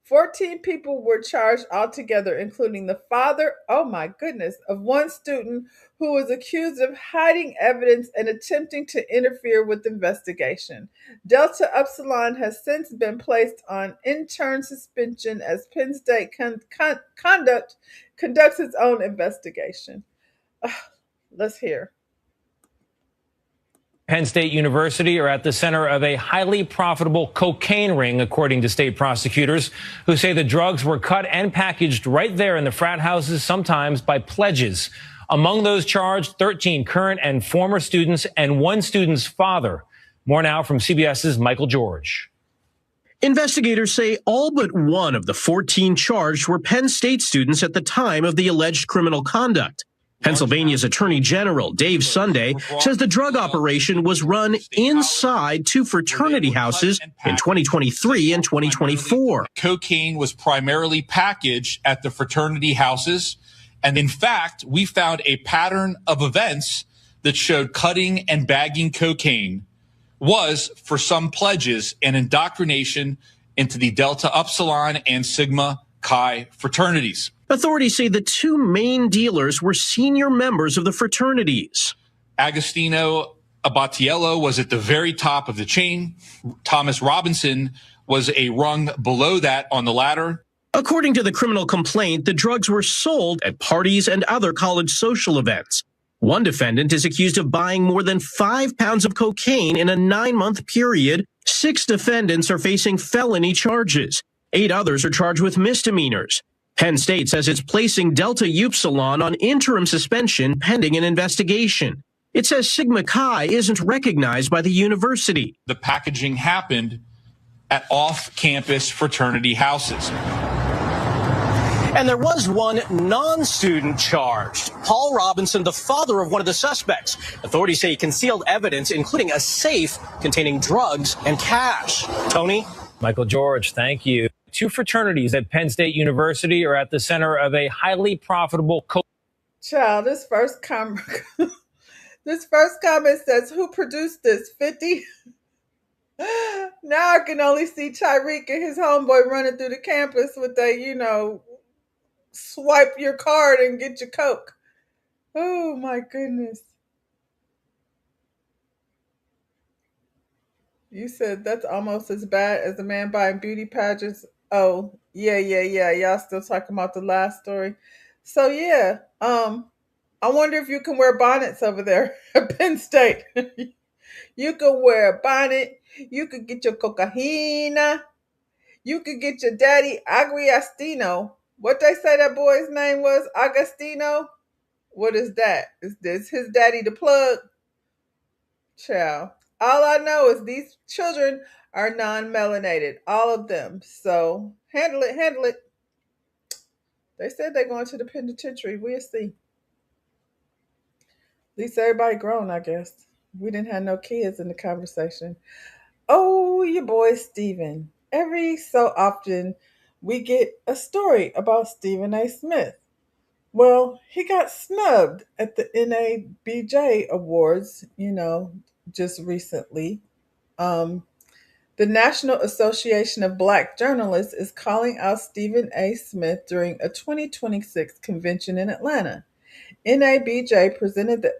A: 14 people were charged altogether, including the father, oh my goodness, of one student who was accused of hiding evidence and attempting to interfere with the investigation. Delta Upsilon has since been placed on intern suspension as Penn State conducts its own investigation. Let's hear.
D: Penn State University are at the center of a highly profitable cocaine ring, according to state prosecutors, who say the drugs were cut and packaged right there in the frat houses, sometimes by pledges. Among those charged, 13 current and former students and one student's father. More now from CBS's Michael George.
E: Investigators say all but one of the 14 charged were Penn State students at the time of the alleged criminal conduct. Pennsylvania's Attorney General Dave Sunday says the drug operation was run inside two fraternity houses in 2023 and 2024.
F: Cocaine was primarily packaged at the fraternity houses. And in fact, we found a pattern of events that showed cutting and bagging cocaine was, for some pledges, an indoctrination into the Delta Upsilon and Sigma Chi fraternities.
E: Authorities say the two main dealers were senior members of the fraternities.
F: Agostino Abatiello was at the very top of the chain. Thomas Robinson was a rung below that on the ladder.
E: According to the criminal complaint, the drugs were sold at parties and other college social events. One defendant is accused of buying more than 5 pounds of cocaine in a 9-month period. 6 defendants are facing felony charges. 8 others are charged with misdemeanors. Penn State says it's placing Delta Upsilon on interim suspension pending an investigation. It says Sigma Chi isn't recognized by the university.
F: The packaging happened at off-campus fraternity houses.
E: And there was one non-student charged. Paul Robinson, the father of one of the suspects. Authorities say he concealed evidence, including a safe containing drugs and cash. Tony?
D: Michael George, thank you. 2 fraternities at Penn State University are at the center of a highly profitable
A: Child, this first comment says, who produced this? 50? Now I can only see Tyreek and his homeboy running through the campus with a, swipe your card and get your Coke. Oh my goodness. You said that's almost as bad as the man buying beauty pageants. Oh, yeah. Y'all still talking about the last story. So yeah, I wonder if you can wear bonnets over there at Penn State. You can wear a bonnet. You could get your cocaína. You could get your daddy Agriastino. What they say that boy's name was? Agostino? What is that? Is this his daddy the plug? Child. All I know is these children are non-melanated. All of them. So handle it. They said they're going to the penitentiary. We'll see. At least everybody grown, I guess. We didn't have no kids in the conversation. Oh, your boy Stephen. Every so often we get a story about Stephen A. Smith. Well, he got snubbed at the NABJ Awards, just recently. The National Association of Black Journalists is calling out Stephen A. Smith during a 2026 convention in Atlanta. NABJ presented the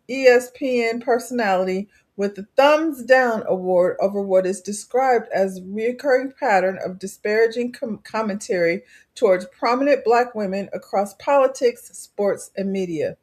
A: ESPN personality with the Thumbs Down Award over what is described as a recurring pattern of disparaging commentary towards prominent Black women across politics, sports, and media.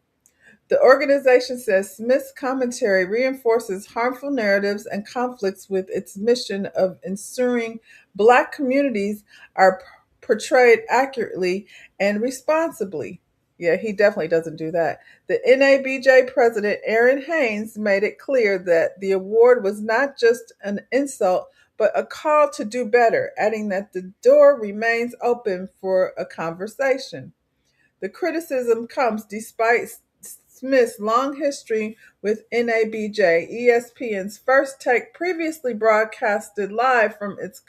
A: The organization says Smith's commentary reinforces harmful narratives and conflicts with its mission of ensuring Black communities are portrayed accurately and responsibly. Yeah, he definitely doesn't do that. The NABJ president, Aaron Haynes, made it clear that the award was not just an insult, but a call to do better, adding that the door remains open for a conversation. The criticism comes despite Smith's long history with NABJ. ESPN's First Take previously broadcasted live from its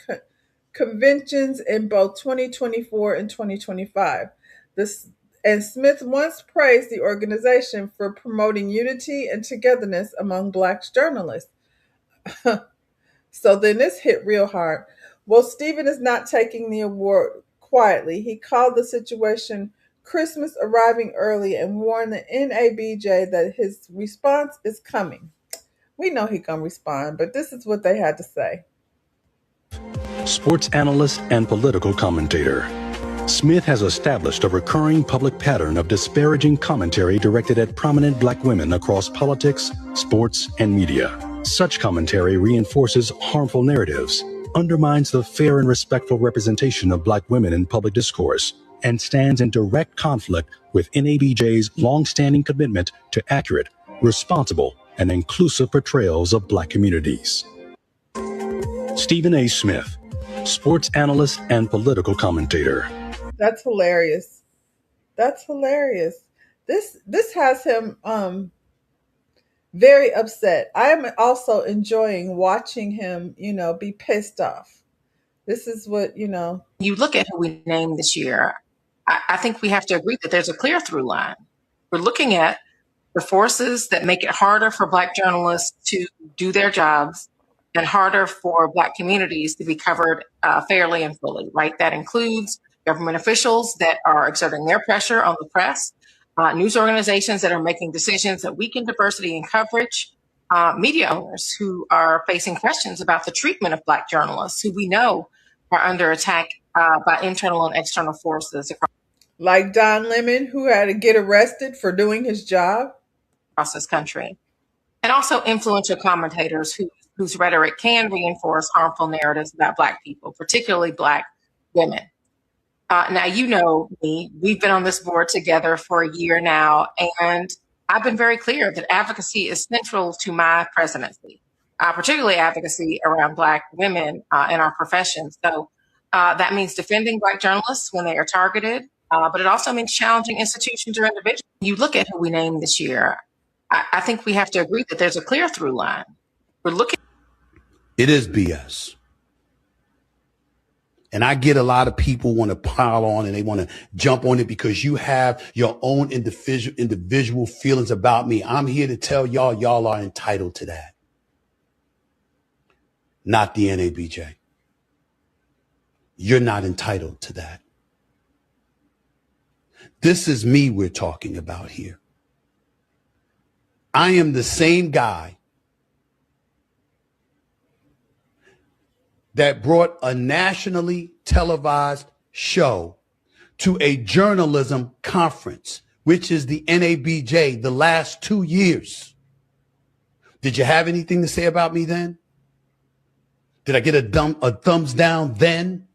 A: conventions in both 2024 and 2025. This, and Smith once praised the organization for promoting unity and togetherness among Black journalists. So then this hit real hard. Well, Stephen is not taking the award quietly. He called the situation Christmas arriving early and warned the NABJ that his response is coming. We know he gonna respond, but this is what they had to say.
G: Sports analyst and political commentator. Smith has established a recurring public pattern of disparaging commentary directed at prominent Black women across politics, sports, and media. Such commentary reinforces harmful narratives, undermines the fair and respectful representation of Black women in public discourse, and stands in direct conflict with NABJ's long-standing commitment to accurate, responsible, and inclusive portrayals of Black communities. Stephen A. Smith, sports analyst and political commentator.
A: That's hilarious. That's hilarious. This has him very upset. I am also enjoying watching him, be pissed off. This is what,
B: You look at who we named this year, I think we have to agree that there's a clear through line. We're looking at the forces that make it harder for Black journalists to do their jobs and harder for Black communities to be covered fairly and fully, right? That includes government officials that are exerting their pressure on the press, news organizations that are making decisions that weaken diversity in coverage, media owners who are facing questions about the treatment of Black journalists who we know are under attack by internal and external forces
A: like Don Lemon, who had to get arrested for doing his job
B: across this country. And also influential commentators whose rhetoric can reinforce harmful narratives about Black people, particularly Black women. Now, you know me, we've been on this board together for a year now, and I've been very clear that advocacy is central to my presidency, particularly advocacy around Black women in our profession. So that means defending Black journalists when they are targeted, but it also means challenging institutions or individuals. You look at who we named this year, I think we have to agree that there's a clear through line. We're looking.
H: It is BS. And I get a lot of people want to pile on and they want to jump on it because you have your own individual feelings about me. I'm here to tell y'all are entitled to that. Not the NABJ. You're not entitled to that. This is me we're talking about here. I am the same guy that brought a nationally televised show to a journalism conference, which is the NABJ, the last 2 years. Did you have anything to say about me then? Did I get a thumbs down then?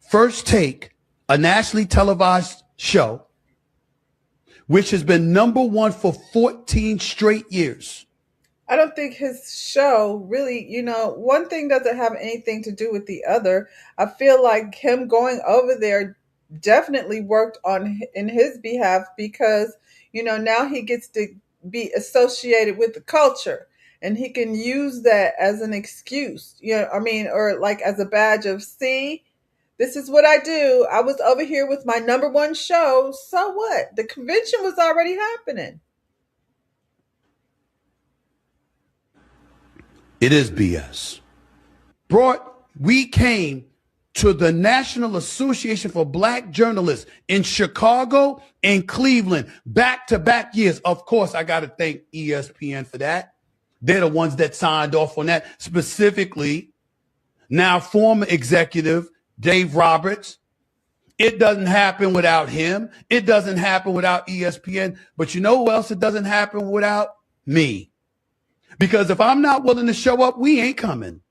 H: First Take, a nationally televised show, which has been #1 for 14 straight years.
A: I don't think his show really, one thing doesn't have anything to do with the other. I feel like him going over there definitely worked in his behalf because, now he gets to be associated with the culture and he can use that as an excuse, or like as a badge of, see, this is what I do. I was over here with my #1 show. So what? The convention was already happening.
H: It is BS. We came to the National Association for Black Journalists in Chicago and Cleveland, back-to-back years. Of course, I got to thank ESPN for that. They're the ones that signed off on that. Specifically, now former executive Dave Roberts. It doesn't happen without him. It doesn't happen without ESPN. But you know who else it doesn't happen without? Me. Because if I'm not willing to show up, we ain't coming.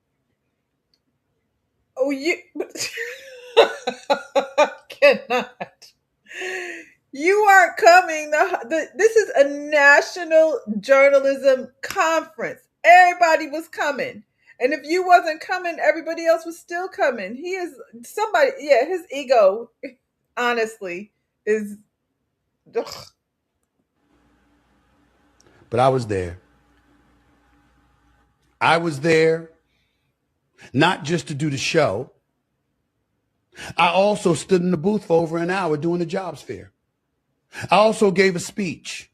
A: Oh, you cannot. You aren't coming. This is a national journalism conference. Everybody was coming. And if you wasn't coming, everybody else was still coming. He is somebody, yeah, his ego, honestly, is. Ugh.
H: But I was there. I was there not just to do the show. I also stood in the booth for over an hour doing the jobs fair. I also gave a speech.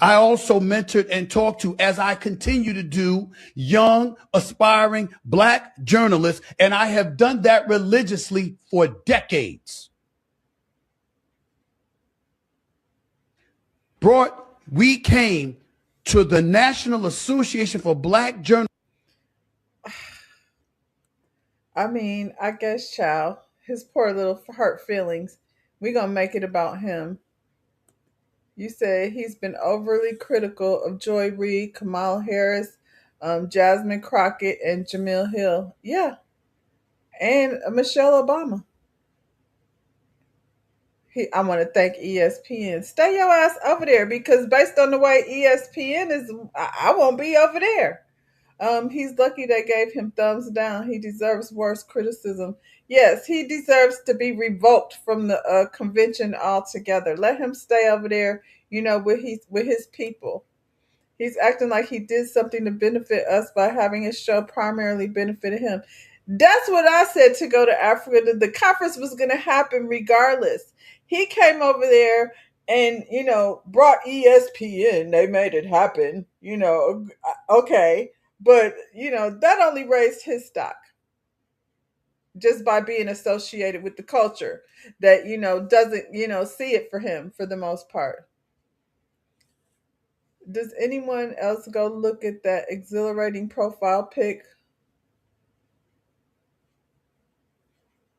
H: I also mentored and talked to, as I continue to do, young, aspiring Black journalists, and I have done that religiously for decades. We came to the National Association for Black Journalists.
A: I mean, I guess, child, his poor little hurt feelings. We gonna make it about him. You said he's been overly critical of Joy Reid, Kamala Harris, Jasmine Crockett, and Jamil Hill. Yeah, and Michelle Obama. I want to thank ESPN. Stay your ass over there because based on the way ESPN is, I won't be over there. He's lucky they gave him thumbs down. He deserves worse criticism. Yes, he deserves to be revoked from the convention altogether. Let him stay over there, with his people. He's acting like he did something to benefit us by having his show primarily benefited him. That's what I said to go to Africa. The conference was going to happen regardless. He came over there and, brought ESPN. They made it happen, okay. But, that only raised his stock just by being associated with the culture that, doesn't, see it for him for the most part. Does anyone else go look at that exhilarating profile pic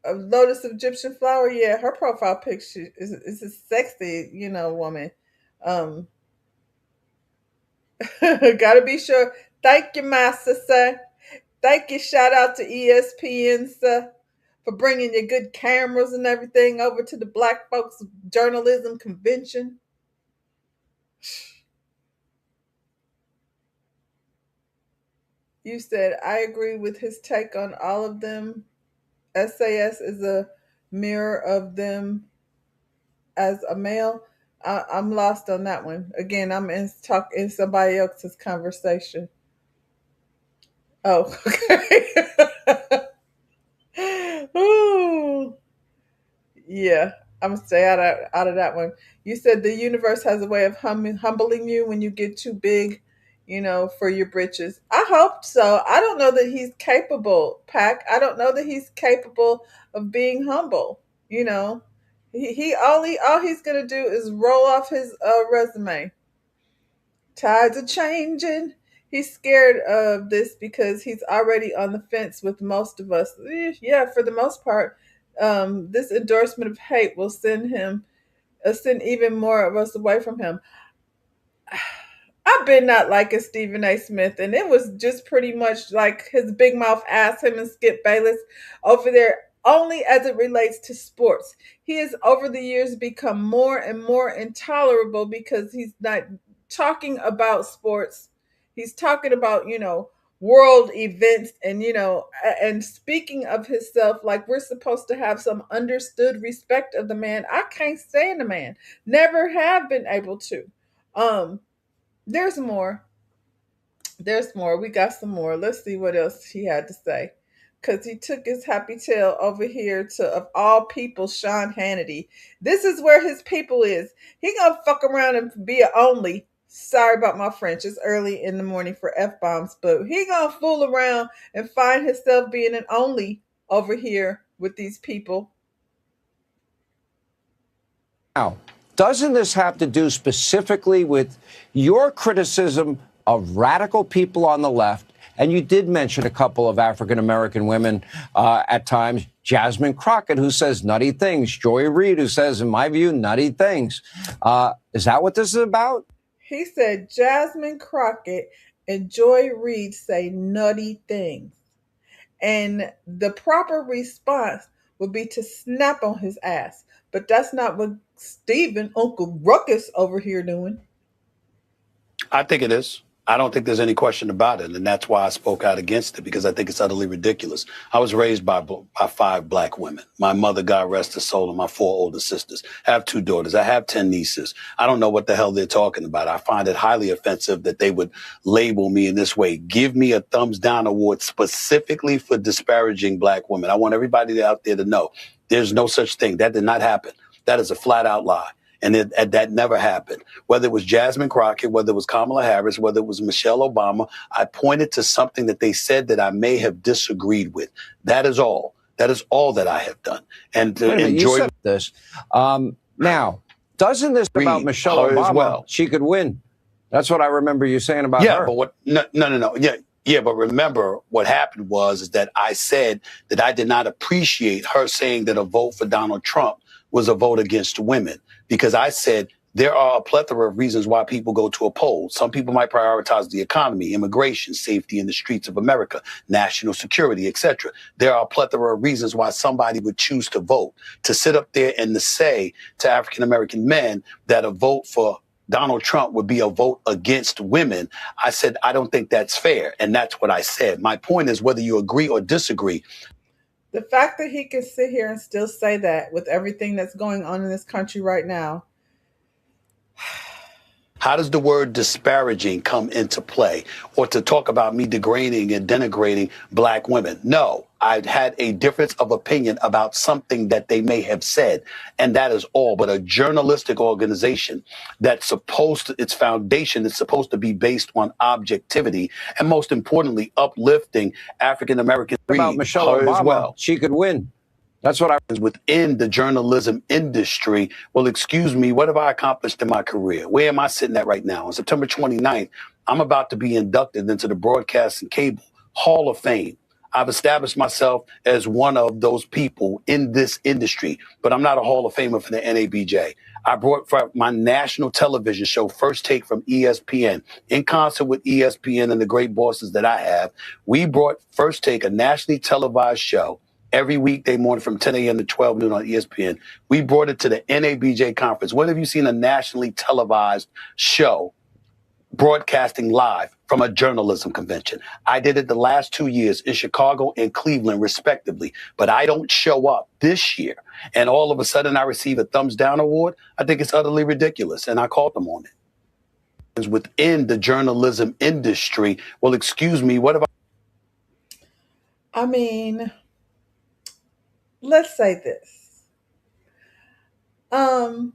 A: of Lotus Egyptian Flower? Yeah, her profile pic is a sexy, woman. Um, Gotta be sure. Thank you, Master, sir. Thank you. Shout out to ESPN, sir, for bringing your good cameras and everything over to the Black Folks Journalism Convention. You said, I agree with his take on all of them. SAS is a mirror of them as a male. I'm lost on that one. Again, I'm in somebody else's conversation. Oh, okay. Ooh. Yeah, I'm gonna stay out of that one. You said the universe has a way of humbling you when you get too big, for your britches. I hope so. I don't know that he's capable, Pac. I don't know that he's capable of being humble. He all he's gonna do is roll off his resume. Tides are changing. He's scared of this because he's already on the fence with most of us. Yeah, for the most part, this endorsement of hate will send even more of us away from him. I've been not liking Stephen A. Smith, and it was just pretty much like his big mouth ass, him and Skip Bayless over there, only as it relates to sports. He has over the years become more and more intolerable because he's not talking about sports. He's talking about, world events and speaking of himself like we're supposed to have some understood respect of the man. I can't stand the man. Never have been able to. Um, there's more. There's more. We got some more. Let's see what else he had to say. Because he took his happy tail over here to, of all people, Sean Hannity. This is where his people is. He gonna fuck around and be a only. Sorry about my French. It's early in the morning for F-bombs. But he gonna fool around and find himself being an only over here with these people.
I: Now, doesn't this have to do specifically with your criticism of radical people on the left? And you did mention a couple of African-American women at times, Jasmine Crockett, who says nutty things, Joy Reid, who says, in my view, nutty things. Is that what this is about?
A: He said Jasmine Crockett and Joy Reid say nutty things. And the proper response would be to snap on his ass. But that's not what Stephen, Uncle Ruckus over here doing.
J: I think it is.
H: I don't think there's any question about it, and that's why I spoke out against it, because I think it's utterly ridiculous. I was raised by 5 black women. My mother, God rest her soul, and my 4 older sisters. I have 2 daughters. I have 10 nieces. I don't know what the hell they're talking about. I find it highly offensive that they would label me in this way. Give me a thumbs down award specifically for disparaging black women. I want everybody out there to know there's no such thing. That did not happen. That is a flat out lie. And that never happened. Whether it was Jasmine Crockett, whether it was Kamala Harris, whether it was Michelle Obama, I pointed to something that they said that I may have disagreed with. That is all. That is all that I have done. And to enjoy
I: you said this. Now, doesn't this about Michelle Obama?
H: As well.
I: She could win. That's what I remember you saying about her.
H: Yeah, but no. Yeah, but remember what happened is that I said that I did not appreciate her saying that a vote for Donald Trump was a vote against women, because I said there are a plethora of reasons why people go to a poll. Some people might prioritize the economy, immigration, safety in the streets of America, national security, etc. There are a plethora of reasons why somebody would choose to vote. To sit up there and to say to African American men that a vote for Donald Trump would be a vote against women, I said, I don't think that's fair. And that's what I said. My point is, whether you agree or disagree,
A: The fact that he can sit here and still say that with everything that's going on in this country right now.
H: How does the word disparaging come into play, or to talk about me degrading and denigrating black women? No, I've had a difference of opinion about something that they may have said, and that is all. But a journalistic organization that's its foundation is supposed to be based on objectivity, and most importantly, uplifting African American
I: about Michelle Obama
H: as well.
I: She could win. That's what I was
H: within the journalism industry. Well, excuse me, what have I accomplished in my career? Where am I sitting at right now? On September 29th, I'm about to be inducted into the Broadcast and Cable Hall of Fame. I've established myself as one of those people in this industry, but I'm not a Hall of Famer for the NABJ. I brought for my national television show, First Take from ESPN, in concert with ESPN and the great bosses that I have. We brought First Take, a nationally televised show, every weekday morning from 10 a.m. to 12 noon on ESPN. We brought it to the NABJ conference. When have you seen a nationally televised show broadcasting live from a journalism convention? I did it the last 2 years in Chicago and Cleveland, respectively. But I don't show up this year, and all of a sudden I receive a thumbs down award. I think it's utterly ridiculous, and I called them on it. Within the journalism industry, well, excuse me, what have
A: I mean, let's say this. I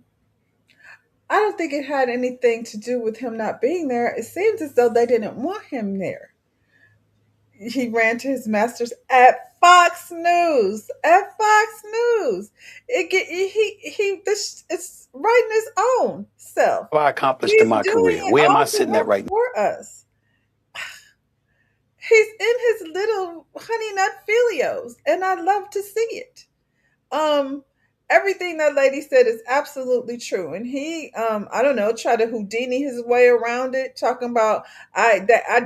A: don't think it had anything to do with him not being there. It seems as though they didn't want him there. He ran to his masters at Fox News. At Fox News, it's writing his own self.
H: I accomplished in my career? Where am I sitting at right now?
A: For us, he's in his little honey nut Filios, and I love to see it. Everything that lady said is absolutely true. And he, I don't know, tried to Houdini his way around it, talking about I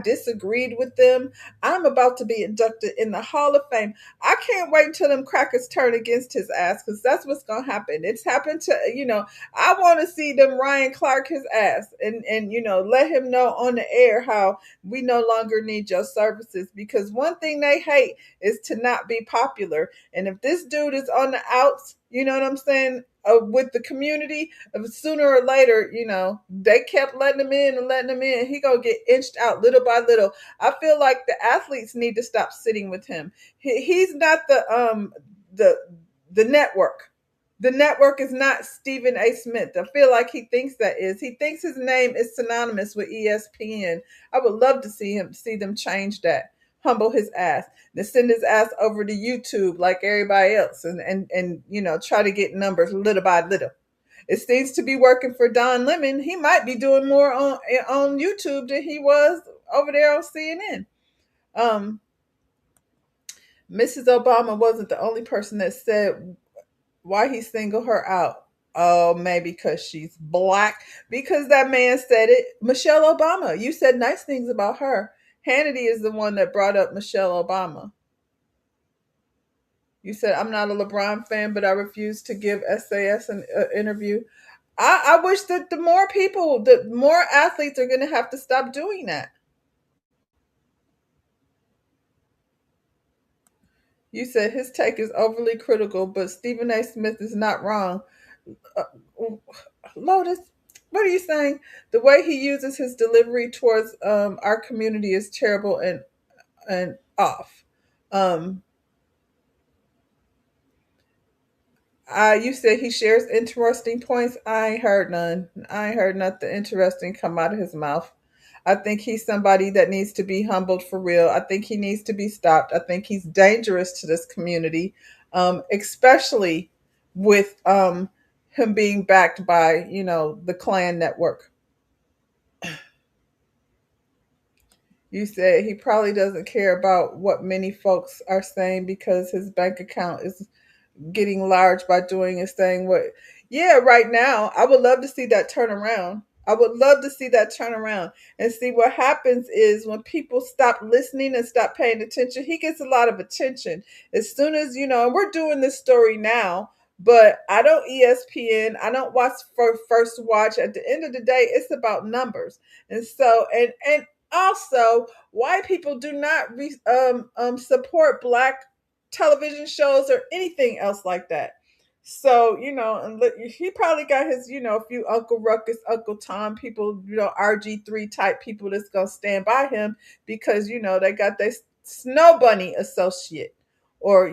A: disagreed with them. I'm about to be inducted in the Hall of Fame. I can't wait until them crackers turn against his ass, because that's what's gonna happen. It's happened to, I want to see them Ryan Clark his ass and let him know on the air how we no longer need your services, because one thing they hate is to not be popular. And if this dude is on the outs, you know what I'm saying, with the community, sooner or later, they kept letting him in and letting him in. He gonna get inched out little by little. I feel like the athletes need to stop sitting with him. He's not the network. The network is not Stephen A. Smith. I feel like he thinks that is. He thinks his name is synonymous with ESPN. I would love to see them change that. Humble his ass, then send his ass over to YouTube like everybody else, and try to get numbers little by little. It seems to be working for Don Lemon. He might be doing more on YouTube than he was over there on CNN. Mrs. Obama wasn't the only person that said why he singled her out. Oh, maybe because she's black. Because that man said it. Michelle Obama, you said nice things about her. Hannity is the one that brought up Michelle Obama. You said, I'm not a LeBron fan, but I refuse to give SAS an interview. I wish that the more athletes are going to have to stop doing that. You said his take is overly critical, but Stephen A. Smith is not wrong. Uh, Lotus, what are you saying? The way he uses his delivery towards our community is terrible and off. Um, you said he shares interesting points. I ain't heard none. I ain't heard nothing interesting come out of his mouth. I think he's somebody that needs to be humbled for real. I think he needs to be stopped. I think he's dangerous to this community, especially with him being backed by, the Klan network. You said he probably doesn't care about what many folks are saying because his bank account is getting large by doing his thing. What? Yeah, right now, I would love to see that turn around. I would love to see that turn around and see what happens is when people stop listening and stop paying attention, he gets a lot of attention. As soon as, and we're doing this story now, but I don't ESPN, I don't watch for First Watch. At the end of the day, it's about numbers. And so, and also, white people do not support black television shows or anything else like that. So, and he probably got his, a few Uncle Ruckus, Uncle Tom people, RG3 type people that's going to stand by him because, they got their Snow Bunny associate or,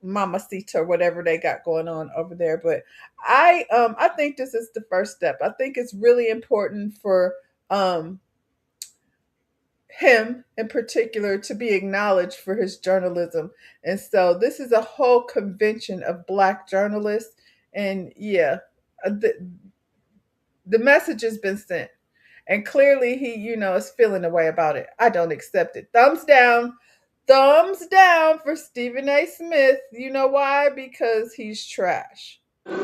A: Mama Sita or whatever they got going on over there. But I think this is the first step. I think it's really important for him in particular to be acknowledged for his journalism. And so this is a whole convention of black journalists. And yeah, the message has been sent. And clearly he, is feeling a way about it. I don't accept it. Thumbs down. Thumbs down for Stephen A. Smith. You know why? Because he's trash. You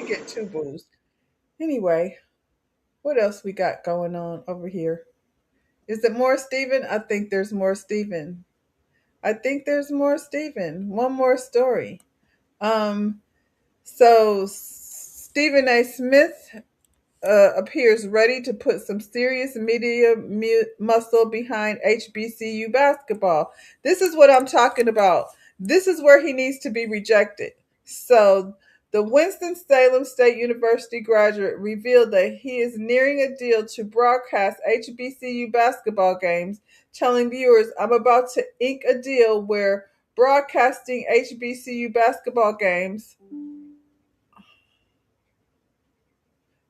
A: get two boos. Anyway, what else we got going on over here? Is it more Stephen? I think there's more Stephen. I think there's more Stephen. One more story. Um, so Stephen A. Smith appears ready to put some serious media muscle behind HBCU basketball. This is what I'm talking about. This is where he needs to be rejected. So, the Winston-Salem State University graduate revealed that he is nearing a deal to broadcast HBCU basketball games, telling viewers, I'm about to ink a deal where broadcasting HBCU basketball games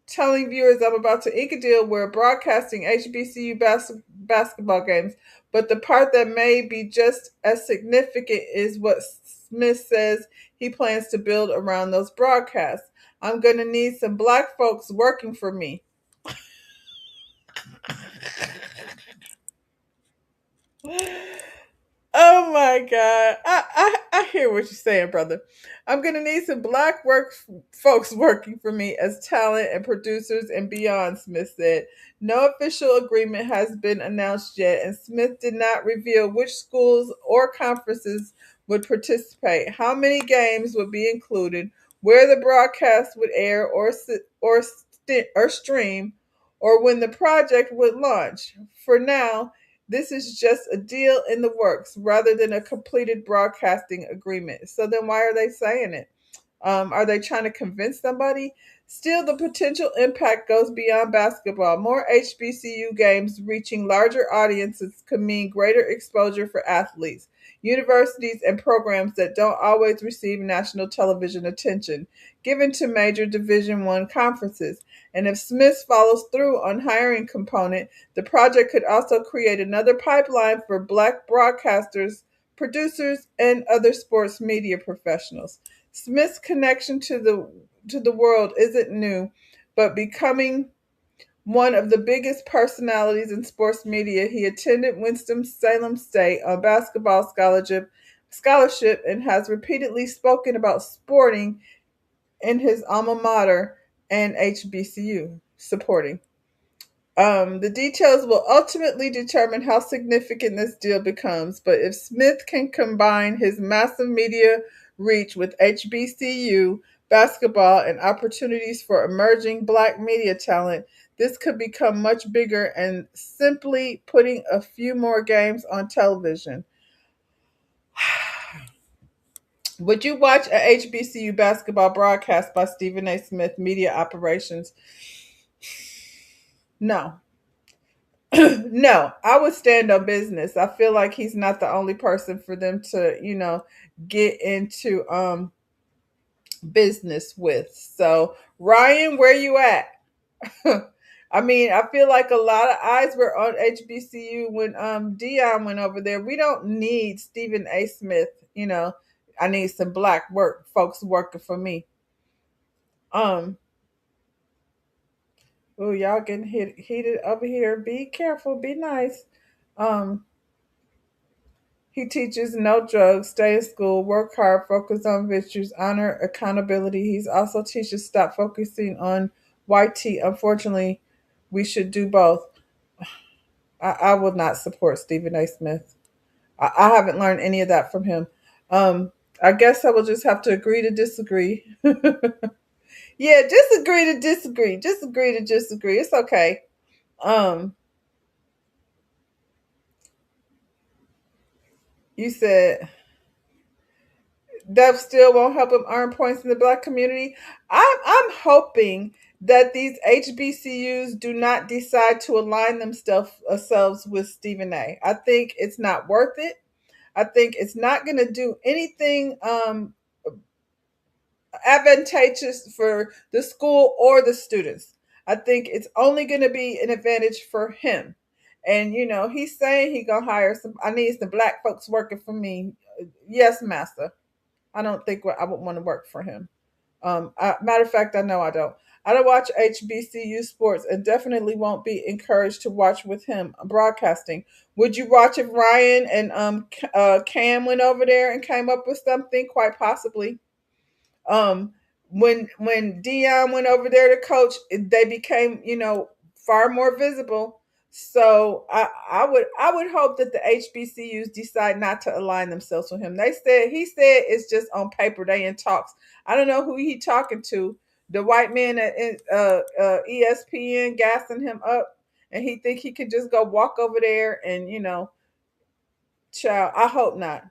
A: telling viewers I'm about to ink a deal where broadcasting HBCU basketball games, but the part that may be just as significant is what Smith says he plans to build around those broadcasts. I'm going to need some black folks working for me. Oh my God. I hear what you're saying, brother. I'm going to need some black folks working for me as talent and producers and beyond, Smith said. No official agreement has been announced yet, and Smith did not reveal which schools or conferences would participate, how many games would be included, where the broadcast would air or stream, or when the project would launch. For now, this is just a deal in the works rather than a completed broadcasting agreement. So then why are they saying it? Are they trying to convince somebody? Still, the potential impact goes beyond basketball. More HBCU games reaching larger audiences could mean greater exposure for athletes, universities, and programs that don't always receive national television attention, given to major Division I conferences. And if Smith follows through on hiring component, the project could also create another pipeline for black broadcasters, producers, and other sports media professionals. Smith's connection to the world isn't new, but becoming one of the biggest personalities in sports media, he attended Winston-Salem State on basketball scholarship and has repeatedly spoken about sporting in his alma mater and HBCU supporting. The details will ultimately determine how significant this deal becomes, but if Smith can combine his massive media reach with HBCU basketball and opportunities for emerging black media talent, this could become much bigger and simply putting a few more games on television. Would you watch a HBCU basketball broadcast by Stephen A. Smith Media Operations? No. No, I would stand on business. I feel like he's not the only person for them to, get into business with. So, Ryan, where you at? I mean, I feel like a lot of eyes were on HBCU when Dion went over there. We don't need Stephen A. Smith, I need some black folks working for me. Um, oh, y'all getting heated over here. Be careful, be nice. Um, He teaches no drugs, stay in school, work hard, focus on virtues, honor, accountability. He also teaches stop focusing on YT. Unfortunately, we should do both. I will not support Stephen A. Smith. I haven't learned any of that from him. I guess I will just have to agree to disagree. Yeah, disagree to disagree. Disagree to disagree. It's okay. Um, you said that still won't help him earn points in the black community. I'm hoping that these HBCUs do not decide to align themselves with Stephen A. I think it's not worth it. I think it's not going to do anything advantageous for the school or the students. I think it's only going to be an advantage for him. And he's saying he gonna hire some. I need some black folks working for me. Yes, master. I don't think I would want to work for him. Matter of fact, I know I don't. I don't watch HBCU sports and definitely won't be encouraged to watch with him broadcasting. Would you watch if Ryan and Cam went over there and came up with something? Quite possibly. Um, when Dion went over there to coach, they became far more visible. So I would hope that the HBCUs decide not to align themselves with him. He said it's just on paper. They in talks. I don't know who he talking to. The white man at ESPN gassing him up, and he think he could just go walk over there and child. I hope not.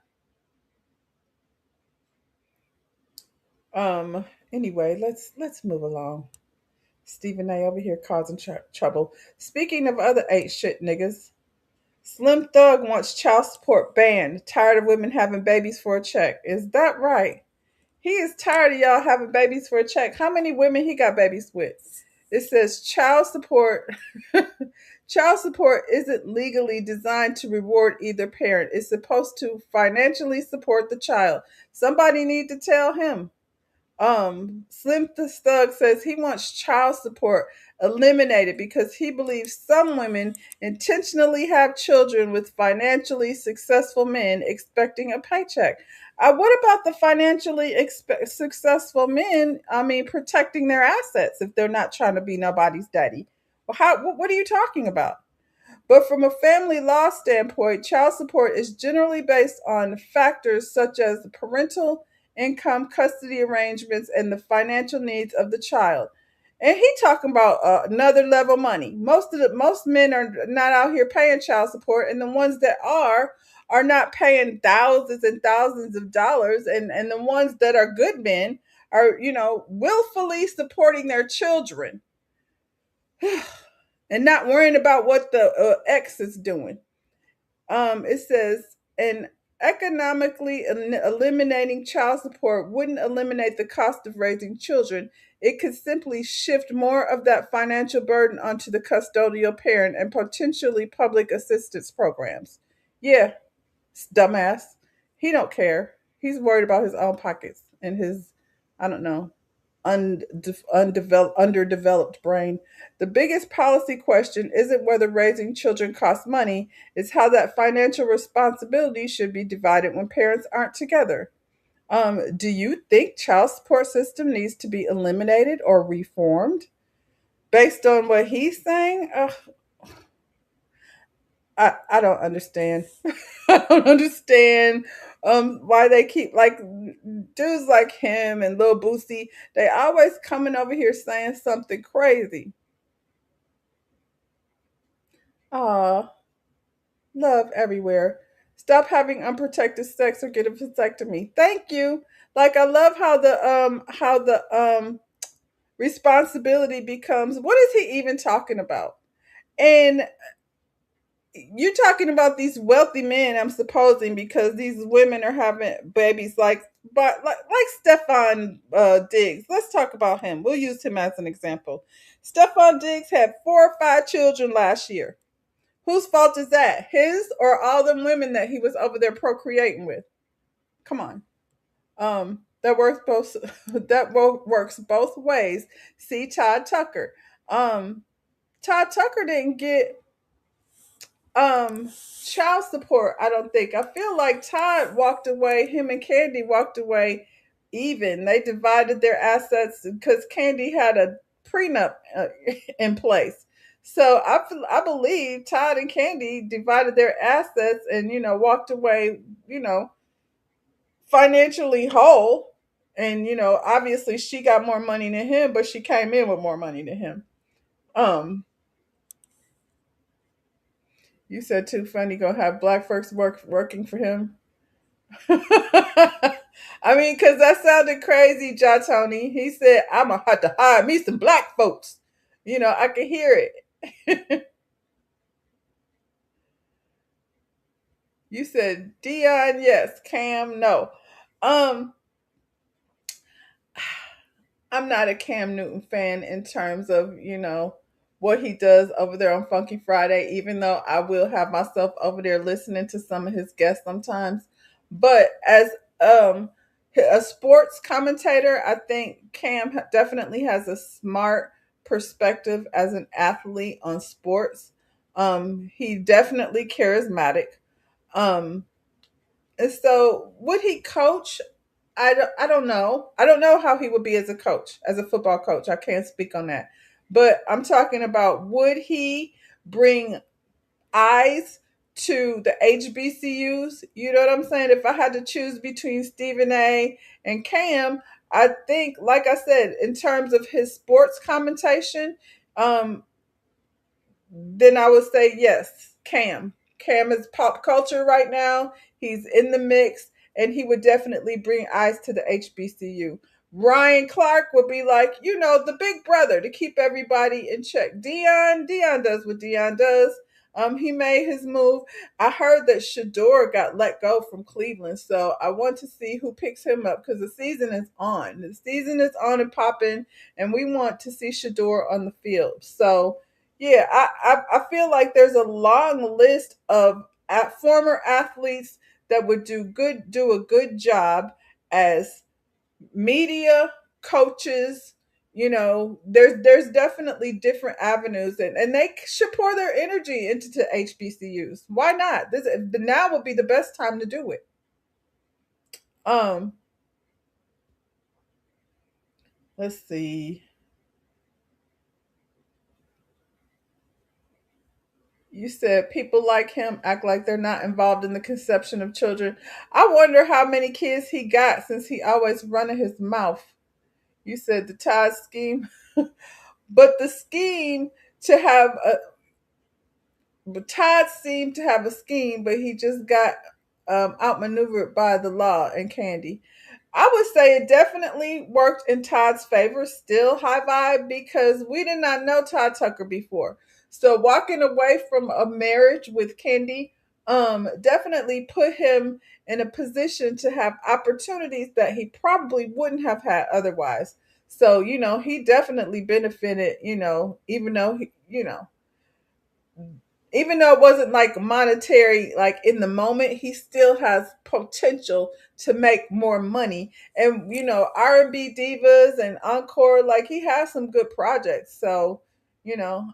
A: Anyway, let's move along. Stephen A over here causing trouble. Speaking of other ain't shit niggas, Slim Thug wants child support banned. Tired of women having babies for a check. Is that right? He is tired of y'all having babies for a check. How many women he got babies with? It says child support. Child support isn't legally designed to reward either parent. It's supposed to financially support the child. Somebody need to tell him. Slim Thug says he wants child support eliminated because he believes some women intentionally have children with financially successful men expecting a paycheck. What about the financially successful men? I mean, protecting their assets if they're not trying to be nobody's daddy. Well, what are you talking about? But from a family law standpoint, child support is generally based on factors such as the parental income, custody arrangements, and the financial needs of the child. And he talking about another level money. Most men are not out here paying child support, and the ones that are not paying thousands and thousands of dollars. And the ones that are good men are willfully supporting their children and not worrying about what the ex is doing. It says, and economically eliminating child support wouldn't eliminate the cost of raising children. It could simply shift more of that financial burden onto the custodial parent and potentially public assistance programs. Yeah, dumbass. He don't care. He's worried about his own pockets and his, I don't know, underdeveloped brain. The biggest policy question isn't whether raising children costs money, it's how that financial responsibility should be divided when parents aren't together. Do you think child support system needs to be eliminated or reformed? Based on what he's saying, I don't understand. I don't understand why they keep like dudes like him and Lil Boosie. They always coming over here saying something crazy. Ah, love everywhere. Stop having unprotected sex or get a vasectomy. Thank you. Like I love how the responsibility becomes what is he even talking about? And you're talking about these wealthy men, I'm supposing, because these women are having babies like Stefan Diggs. Let's talk about him. We'll use him as an example. Stefan Diggs had 4 or 5 children last year. Whose fault is that? His or all them women that he was over there procreating with? Come on. That works both works both ways. See Todd Tucker. Todd Tucker didn't get child support, I don't think. I feel like Todd walked away, him and Candy walked away even. They divided their assets because Candy had a prenup in place. So I believe Todd and Candy divided their assets and walked away, financially whole. And obviously she got more money than him, but she came in with more money than him. Um you said too funny gonna have black folks working for him. I mean, because that sounded crazy, Ja Tony. He said, I'm going to have to hire me some black folks. I can hear it. You said Dion, yes. Cam, no. Um, I'm not a Cam Newton fan in terms of, what he does over there on Funky Friday, even though I will have myself over there listening to some of his guests sometimes. But as um a sports commentator, I think Cam definitely has a smart perspective as an athlete on sports. He definitely charismatic. Um, and so would he coach? I don't know. I don't know how he would be as a coach, as a football coach. I can't speak on that. But I'm talking about would he bring eyes to the HBCUs? You know what I'm saying? If I had to choose between Stephen A and Cam, I think, like I said, in terms of his sports commentation, um, then I would say yes, Cam. Cam is pop culture right now. He's in the mix, and he would definitely bring eyes to the HBCU. Ryan Clark would be like, the big brother to keep everybody in check. Dion does what Dion does. He made his move. I heard that Shador got let go from Cleveland, so I want to see who picks him up because the season is on. The season is on and popping, and we want to see Shador on the field. So yeah, I feel like there's a long list of former athletes that would do a good job as media coaches. There's definitely different avenues, and they should pour their energy into the HBCUs. Why not? Now would be the best time to do it. Um, let's see. You said people like him act like they're not involved in the conception of children. I wonder how many kids he got since he always running his mouth. You said the Todd scheme, but the scheme to have a but Todd seemed to have a scheme, but he just got outmaneuvered by the law and Candy. I would say it definitely worked in Todd's favor, still high vibe, because we did not know Todd Tucker before. So walking away from a marriage with Candy definitely put him in a position to have opportunities that he probably wouldn't have had otherwise. So, he definitely benefited, even though it wasn't like monetary like in the moment, he still has potential to make more money. And R&B divas and encore, like he has some good projects. So you know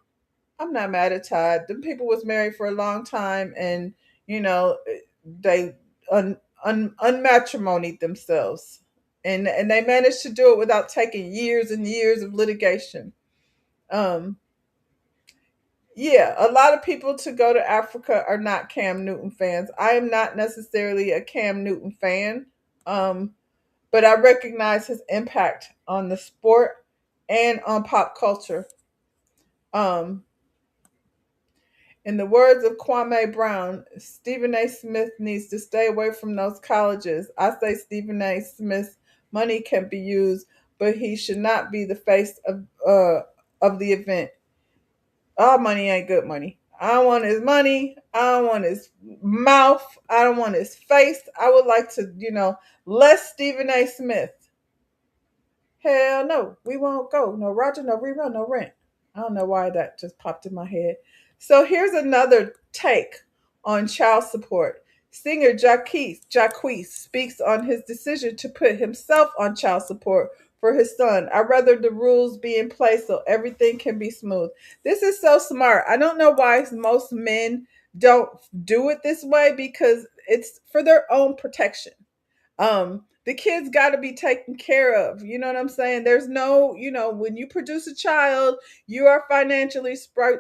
A: I'm not mad at Todd. Them people was married for a long time, and you know they unmatrimonied themselves, and they managed to do it without taking years and years of litigation. um Yeah, a lot of people to go to Africa are not Cam Newton fans. I am not necessarily a Cam Newton fan, um, but I recognize his impact on the sport and on pop culture. Um, in the words of Kwame Brown, Stephen A. Smith needs to stay away from those colleges. I say Stephen A. Smith's money can be used, but he should not be the face of the event. All money ain't good money. I don't want his money. I don't want his mouth. I don't want his face. I would like to, less Stephen A. Smith. Hell no, we won't go. No Roger, no rerun, no rent. I don't know why that just popped in my head. So here's another take on child support. Singer Jacquees speaks on his decision to put himself on child support for his son. I'd rather the rules be in place so everything can be smooth. This is so smart. I don't know why most men don't do it this way because it's for their own protection. The kids got to be taken care of. You know what I'm saying? There's no, when you produce a child, you are financially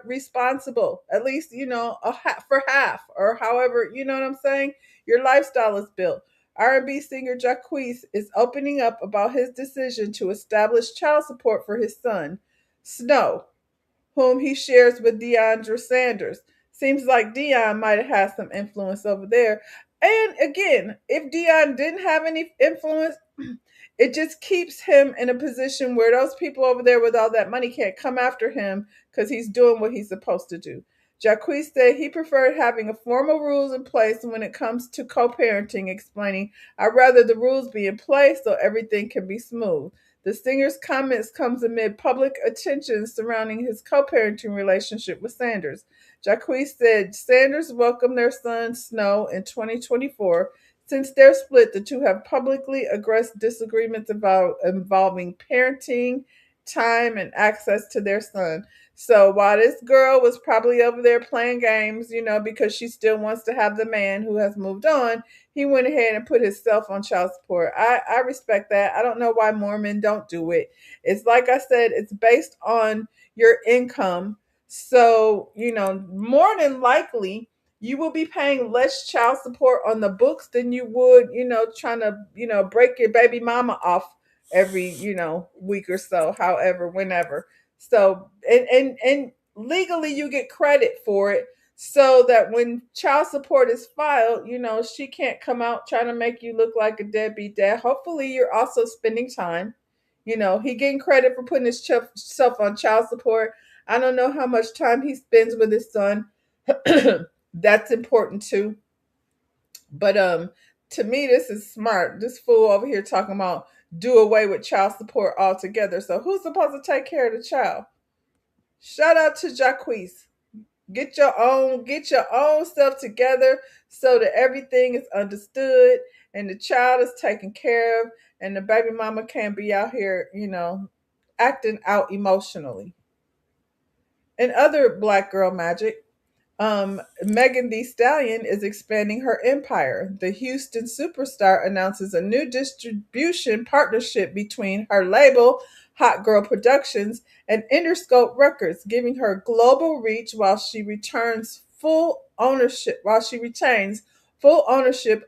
A: responsible, at least, for half or however, you know what I'm saying? Your lifestyle is built. R&B singer Jacquees is opening up about his decision to establish child support for his son, Snow, whom he shares with DeAndre Sanders. Seems like Dion might have had some influence over there. And again, if Dion didn't have any influence, it just keeps him in a position where those people over there with all that money can't come after him because he's doing what he's supposed to do. Jacquees said he preferred having a formal rules in place when it comes to co-parenting, explaining, I'd rather the rules be in place so everything can be smooth. The singer's comments comes amid public attention surrounding his co-parenting relationship with Sanders. Jacquees said Sanders welcomed their son Snow in 2024. Since their split, the two have publicly addressed disagreements about involving parenting, time, and access to their son. So while this girl was probably over there playing games, because she still wants to have the man who has moved on, he went ahead and put himself on child support. I respect that. I don't know why more men don't do it. It's like I said, it's based on your income. So, more than likely, you will be paying less child support on the books than you would, trying to, break your baby mama off every, week or so, however, whenever. So, and legally you get credit for it so that when child support is filed, she can't come out trying to make you look like a deadbeat dad. Hopefully you're also spending time. He getting credit for putting himself on child support. I don't know how much time he spends with his son. That's important too. But to me, this is smart. This fool over here talking about do away with child support altogether. So who's supposed to take care of the child? Shout out to Jacquees. Get your own stuff together so that everything is understood and the child is taken care of and the baby mama can't be out here, acting out emotionally. And other black girl magic, Megan Thee Stallion is expanding her empire. The Houston superstar announces a new distribution partnership between her label, Hot Girl Productions, and Interscope Records, giving her global reach while she retains full ownership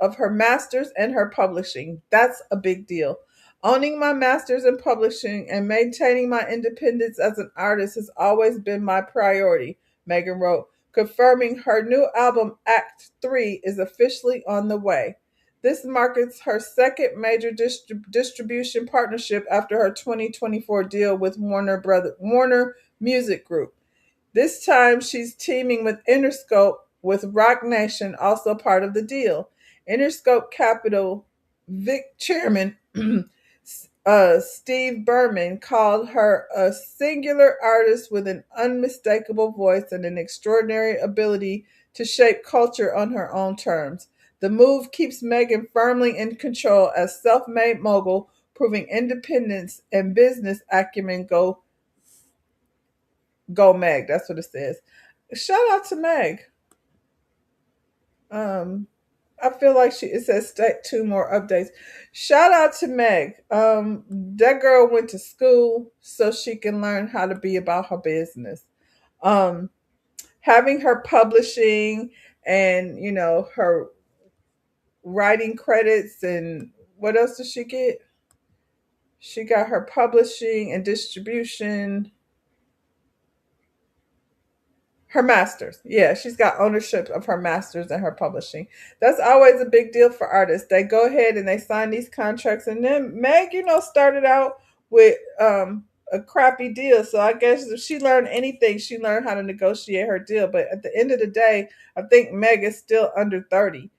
A: of her masters and her publishing. That's a big deal. Owning my masters and publishing and maintaining my independence as an artist has always been my priority, Megan wrote, confirming her new album Act 3 is officially on the way. This marks her second major distribution partnership after her 2024 deal with Warner Music Group. This time she's teaming with Interscope with Rock Nation also part of the deal. Interscope Capital Vic chairman Steve Berman called her a singular artist with an unmistakable voice and an extraordinary ability to shape culture on her own terms. The move keeps Megan firmly in control as self-made mogul, proving independence and business acumen go Meg. That's what it says. Shout out to Meg. I feel like it says two more updates. Shout out to Meg. That girl went to school so she can learn how to be about her business. Um, having her publishing and, her writing credits, and what else does she get? She got her publishing and distribution. Her masters. Yeah, she's got ownership of her masters and her publishing. That's always a big deal for artists. They go ahead and they sign these contracts. And then Meg, started out with a crappy deal. So I guess if she learned anything, she learned how to negotiate her deal. But at the end of the day, I think Meg is still under 30.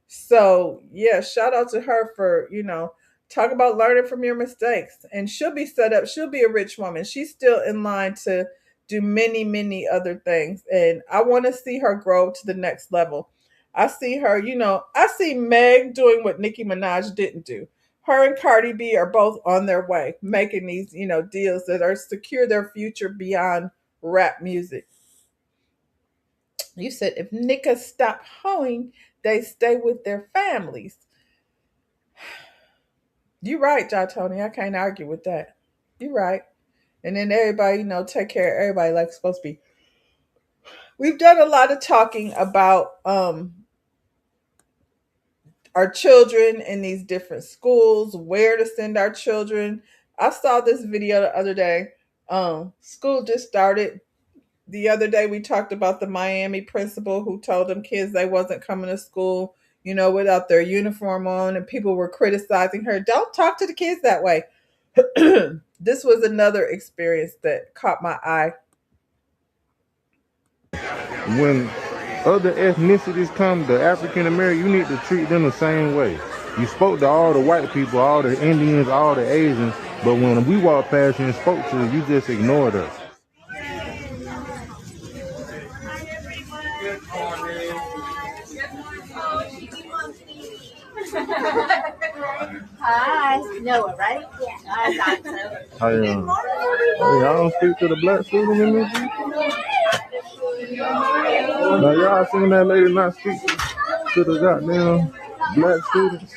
A: So yeah, shout out to her for, talk about learning from your mistakes. And she'll be set up. She'll be a rich woman. She's still in line to do many, many other things. And I want to see her grow to the next level. I see her, I see Meg doing what Nicki Minaj didn't do. Her and Cardi B are both on their way, making these, deals that are secure their future beyond rap music. You said if niggas stop hoeing, they stay with their families. You're right, John Tony. I can't argue with that. You're right. And then everybody, take care of everybody like it's supposed to be. We've done a lot of talking about our children in these different schools, where to send our children. I saw this video the other day. School just started. The other day we talked about the Miami principal who told them kids they wasn't coming to school, without their uniform on, and people were criticizing her. Don't talk to the kids that way. This was another experience that caught my eye.
J: When other ethnicities come, the African American, you need to treat them the same way. You spoke to all the white people, all the Indians, all the Asians, but when we walked past you and spoke to you, you just ignored us.
K: Hi, Noah, right? Yeah, I thought so.
J: How y'all don't speak to the black students in this? Now y'all seen that lady not speak to the goddamn black students?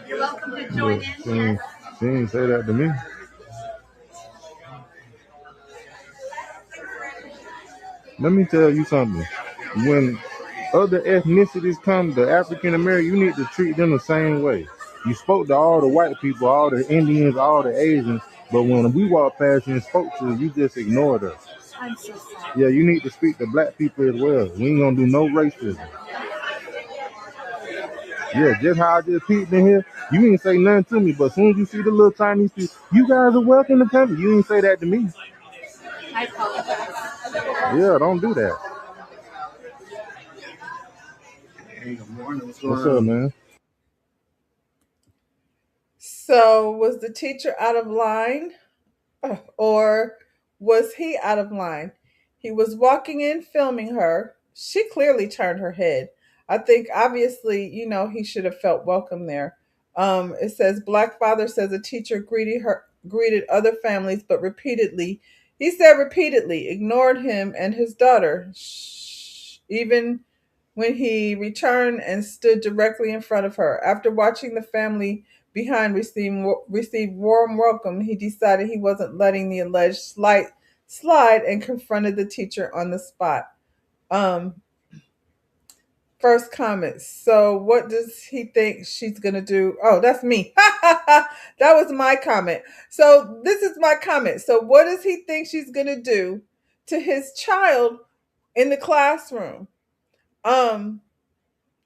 K: You're welcome to join in.
J: She didn't say that to me. Let me tell you something. When other ethnicities come, the African American, you need to treat them the same way. You spoke to all the white people, all the Indians, all the Asians, but when we walked past you and spoke to you, you just ignored us.
K: I'm so sorry.
J: Yeah, you need to speak to black people as well. We ain't gonna do no racism. Yeah, just how I just peeped in here, you ain't say nothing to me, but as soon as you see the little Chinese people, you guys are welcome to come. You ain't say that to me.
K: I apologize.
J: Yeah, don't do that.
L: Hey, good morning.
J: What's up, man?
A: So, was the teacher out of line, or was he out of line? He was walking in, filming her. She clearly turned her head. I think obviously, he should have felt welcome there. It says Black father says a teacher greeted other families, but he said repeatedly, ignored him and his daughter. Even when he returned and stood directly in front of her. After watching the family behind receive warm welcome, he decided he wasn't letting the alleged slight slide and confronted the teacher on the spot. First comment. So what does he think she's going to do? Oh, that's me. That was my comment. So this is my comment. So what does he think she's going to do to his child in the classroom?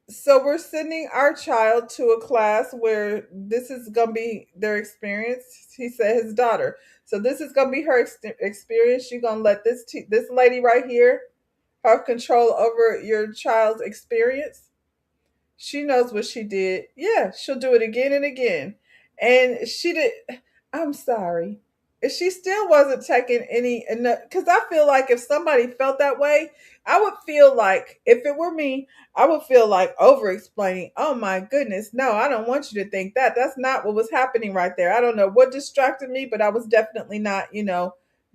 A: So we're sending our child to a class where this is going to be their experience. He said his daughter. So this is going to be her experience. You're going to let this lady right here have control over your child's experience. She knows what she did. Yeah, she'll do it again and again. And she did. I'm sorry. If she still wasn't taking any enough, because I feel like if somebody felt that way, I would feel like, if it were me, I would feel like over explaining. Oh my goodness, no, I don't want you to think that. That's not what was happening right there. I don't know what distracted me, but I was definitely not,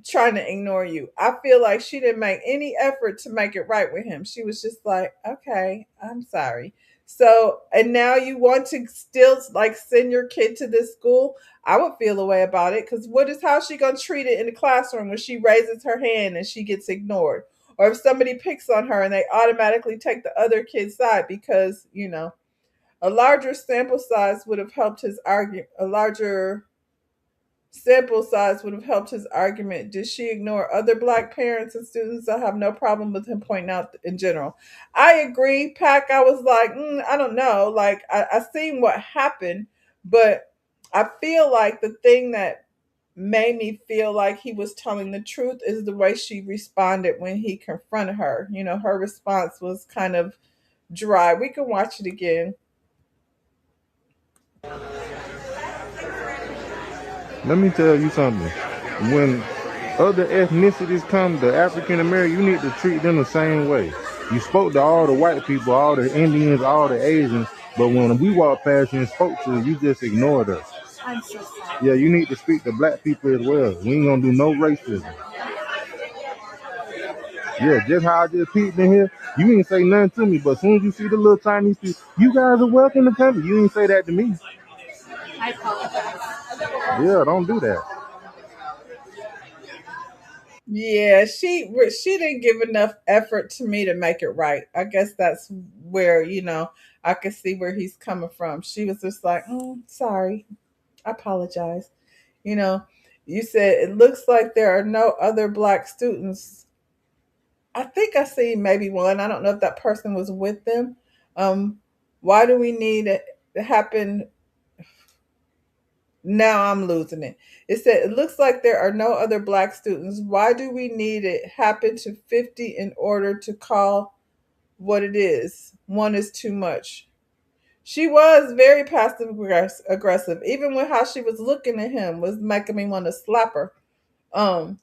A: trying to ignore you. I feel like she didn't make any effort to make it right with him. She was just like, okay, I'm sorry. So, and now you want to still like send your kid to this school? I would feel a way about it, because how's she gonna treat it in the classroom when she raises her hand and she gets ignored? Or if somebody picks on her and they automatically take the other kid's side because, a larger sample size would have helped his argument. A larger sample size would have helped his argument. Did she ignore other black parents and students? I have no problem with him pointing out in general. I agree, Pack. I was like, I don't know. Like, I seen what happened, but I feel like the thing that made me feel like he was telling the truth is the way she responded when he confronted her. Her response was kind of dry. We can watch it again.
J: Let me tell you something. When other ethnicities come, the African American, you need to treat them the same way. You spoke to all the white people, all the Indians, all the Asians, but when we walked past you and spoke to you, you just ignored us.
K: I'm so sorry.
J: Yeah, you need to speak to black people as well. We ain't gonna do no racism. Yeah, just how I just peeked in here, you ain't say nothing to me, but as soon as you see the little Chinese people, you guys are welcome to come. You ain't say that to me.
K: I apologize.
J: Yeah, don't do that.
A: Yeah, she didn't give enough effort to me to make it right. I guess that's where, I could see where he's coming from. She was just like, sorry, I apologize. You know, you said it looks like there are no other black students. I think I see maybe one. I don't know if that person was with them. Um, why do we need it to happen? Now I'm losing it. It said, it looks like there are no other black students. Why do we need it happen to 50 in order to call what it is? One is too much. She was very passive aggressive. Even with how she was looking at him was making me want to slap her. Um,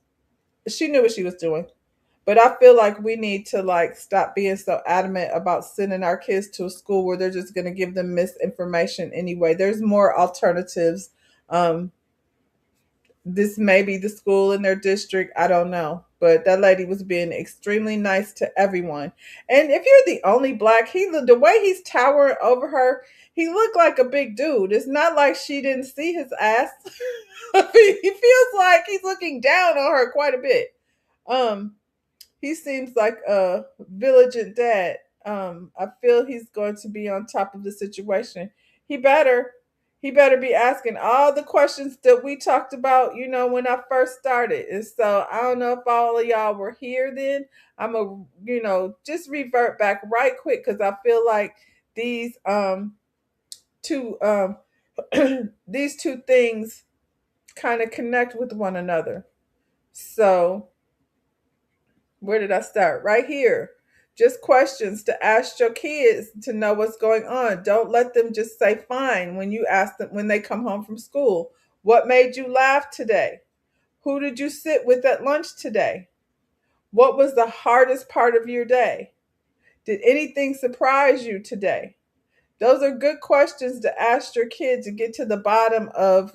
A: she knew what she was doing. But I feel like we need to like stop being so adamant about sending our kids to a school where they're just going to give them misinformation anyway. There's more alternatives. Um, this may be the school in their district. I don't know. But that lady was being extremely nice to everyone. And if you're the only black, the way he's towering over her, he looked like a big dude. It's not like she didn't see his ass. He feels like he's looking down on her quite a bit. Um, he seems like a vigilant dad. I feel he's going to be on top of the situation. He better. He better be asking all the questions that we talked about, when I first started. And so I don't know if all of y'all were here then. I'm a, just revert back right quick because I feel like these two these two things kind of connect with one another. So where did I start? Right here. Just questions to ask your kids to know what's going on. Don't let them just say fine when you ask them when they come home from school. What made you laugh today? Who did you sit with at lunch today? What was the hardest part of your day? Did anything surprise you today? Those are good questions to ask your kids to get to the bottom of,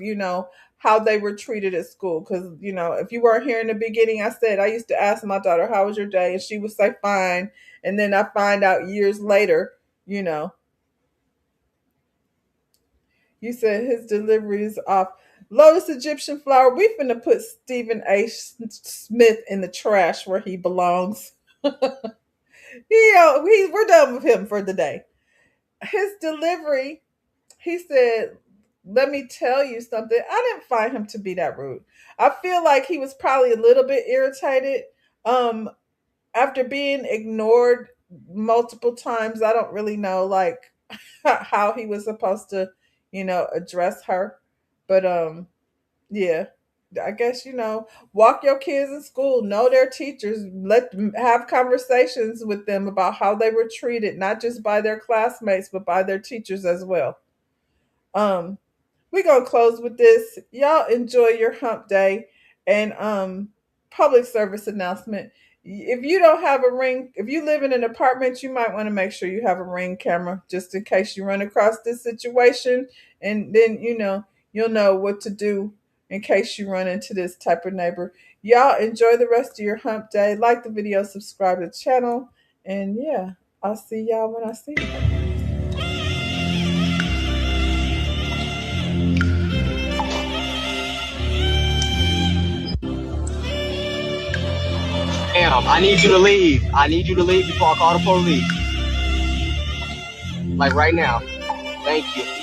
A: how they were treated at school. Because, if you weren't here in the beginning, I said I used to ask my daughter, how was your day? And she would say, fine. And then I find out years later, you said his delivery is off. Lotus Egyptian flower, we finna put Stephen A. Smith in the trash where he belongs. We're done with him for the day. His delivery, he said, let me tell you something. I didn't find him to be that rude. I feel like he was probably a little bit irritated. Um, After being ignored multiple times, I don't really know like how he was supposed to, address her. But yeah. I guess walk your kids in school, know their teachers, let them have conversations with them about how they were treated, not just by their classmates, but by their teachers as well. Um, we're gonna close with this. Y'all enjoy your hump day and public service announcement. If you don't have a ring, if you live in an apartment, you might want to make sure you have a ring camera just in case you run across this situation, and then you'll know what to do in case you run into this type of neighbor. Y'all enjoy the rest of your hump day. Like the video, subscribe to the channel, and yeah, I'll see y'all when I see you.
L: now. I need you to leave. I need you to leave before I call the police. Like right now. Thank you.